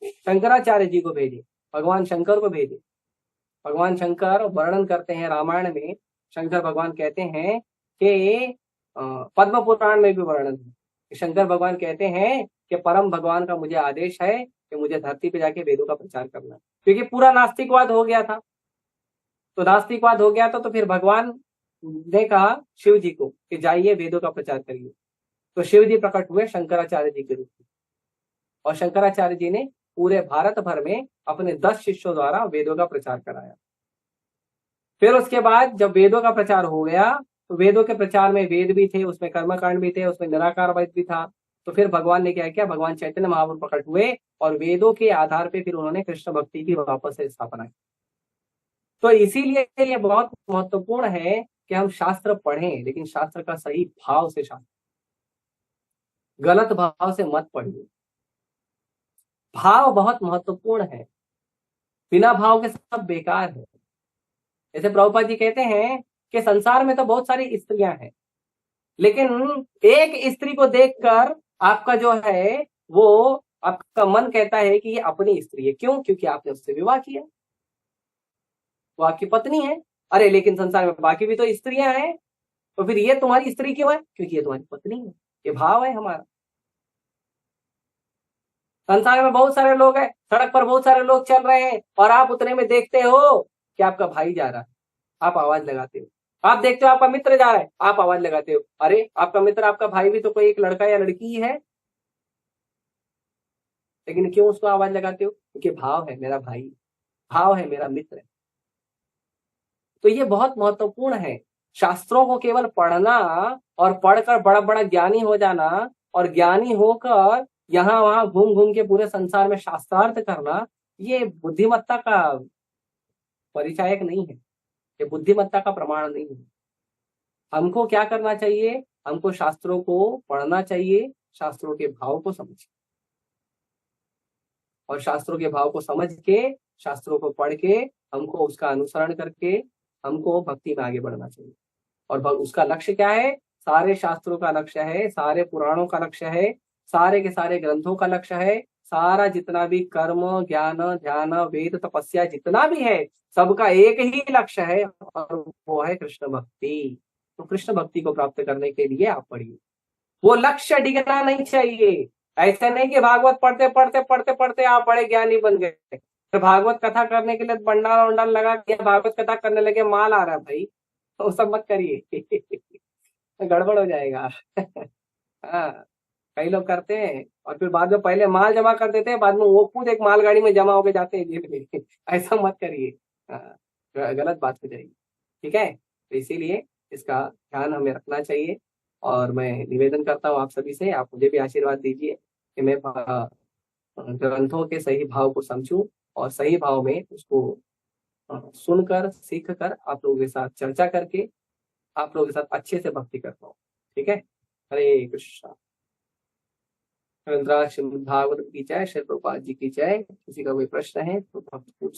शंकराचार्य जी को भेजे, भगवान शंकर को भेजे। भगवान शंकर वर्णन करते हैं रामायण में, शंकर भगवान कहते हैं कि पद्म पुराण में भी वर्णन है कि शंकर भगवान कहते हैं कि परम भगवान का मुझे आदेश है कि मुझे धरती पे जाके वेदों का प्रचार करना है। क्योंकि पूरा नास्तिकवाद हो गया था, तो नास्तिकवाद हो गया था, तो फिर भगवान ने कहा शिव जी को कि जाइए वेदों का प्रचार करिए। तो शिव जी प्रकट हुए शंकराचार्य जी के रूप में, और शंकराचार्य जी ने पूरे भारत भर में अपने 10 शिष्यों द्वारा वेदों का प्रचार कराया। फिर उसके बाद जब वेदों का प्रचार हो गया तो वेदों के प्रचार में वेद भी थे, उसमें कर्मकांड भी थे, उसमें निराकार वेद भी था। तो फिर भगवान ने क्या किया, भगवान चैतन्य महाप्रभु प्रकट हुए और वेदों के आधार पे फिर उन्होंने कृष्ण भक्ति की वापस से स्थापना की। तो इसीलिए ये बहुत महत्वपूर्ण है कि हम शास्त्र पढ़ें, लेकिन शास्त्र का सही भाव से शास्त्र, गलत भाव से मत पढ़िए। भाव बहुत महत्वपूर्ण है, बिना भाव के सब बेकार है। जैसे प्रभुपाद जी कहते हैं कि संसार में तो बहुत सारी स्त्रियां हैं, लेकिन एक स्त्री को देखकर आपका जो है वो आपका मन कहता है कि ये अपनी स्त्री है। क्यों? क्योंकि आपने उससे विवाह किया, वो आपकी पत्नी है। अरे लेकिन संसार में बाकी भी तो स्त्रियां हैं, तो फिर ये तुम्हारी स्त्री क्यों है? क्योंकि ये तुम्हारी पत्नी है। ये भाव है हमारा। संसार में बहुत सारे लोग हैं, सड़क पर बहुत सारे लोग चल रहे हैं और आप उतने में देखते हो कि आपका भाई जा रहा है, आप आवाज लगाते हो। आप देखते हो आपका मित्र जा रहा है, आप आवाज लगाते हो। अरे आपका मित्र आपका भाई भी तो कोई एक लड़का या लड़की ही है, लेकिन क्यों उसको आवाज लगाते हो? क्योंकि भाव है मेरा भाई, भाव है मेरा मित्र। तो ये बहुत महत्वपूर्ण है। शास्त्रों को केवल पढ़ना और पढ़कर बड़ा बड़ा ज्ञानी हो जाना और ज्ञानी होकर यहाँ वहां घूम घूम के पूरे संसार में शास्त्रार्थ करना, ये बुद्धिमत्ता का परिचायक नहीं है, ये बुद्धिमत्ता का प्रमाण नहीं है। हमको क्या करना चाहिए? हमको शास्त्रों को पढ़ना चाहिए, शास्त्रों के भाव को समझ, और शास्त्रों के भाव को समझ के, शास्त्रों को पढ़ के, हमको उसका अनुसरण करके हमको भक्ति में आगे बढ़ना चाहिए। और उसका लक्ष्य क्या है? सारे शास्त्रों का लक्ष्य है, सारे पुराणों का लक्ष्य है, सारे के सारे ग्रंथों का लक्ष्य है, सारा जितना भी कर्म ज्ञान ध्यान वेद तपस्या जितना भी है, सबका एक ही लक्ष्य है, और वो है कृष्ण भक्ति। तो कृष्ण भक्ति को प्राप्त करने के लिए आप पढ़िए। वो लक्ष्य डिगना नहीं चाहिए। ऐसा नहीं कि भागवत पढ़ते पढ़ते पढ़ते पढ़ते आप बड़े ज्ञानी बन गए, तो भागवत कथा करने के लिए बंडाल वंडाल लगा के भागवत कथा करने लगे, माल आ रहा है भाई, तो सब मत करिए गड़बड़ हो जाएगा हाँ, कई लोग करते हैं और फिर बाद में पहले माल जमा कर देते हैं, बाद में वो खुद एक मालगाड़ी में जमा होके जाते हैं जेल में ऐसा मत करिए। हाँ, गलत बात हो जाएगी। ठीक है, तो इसीलिए इसका ध्यान हमें रखना चाहिए। और मैं निवेदन करता हूँ आप सभी से, आप मुझे भी आशीर्वाद दीजिए कि मैं ग्रंथों के सही भाव को समझूं और सही भाव में उसको सुनकर सीख कर आप लोगों के साथ चर्चा करके आप लोगों के साथ अच्छे से भक्ति करता हूँ। ठीक है, हरे कृष्णा। श्रीमद् भागवत की जय, श्री प्रभुपाद जी की जय। किसी का कोई प्रश्न है तो भक्त पूछ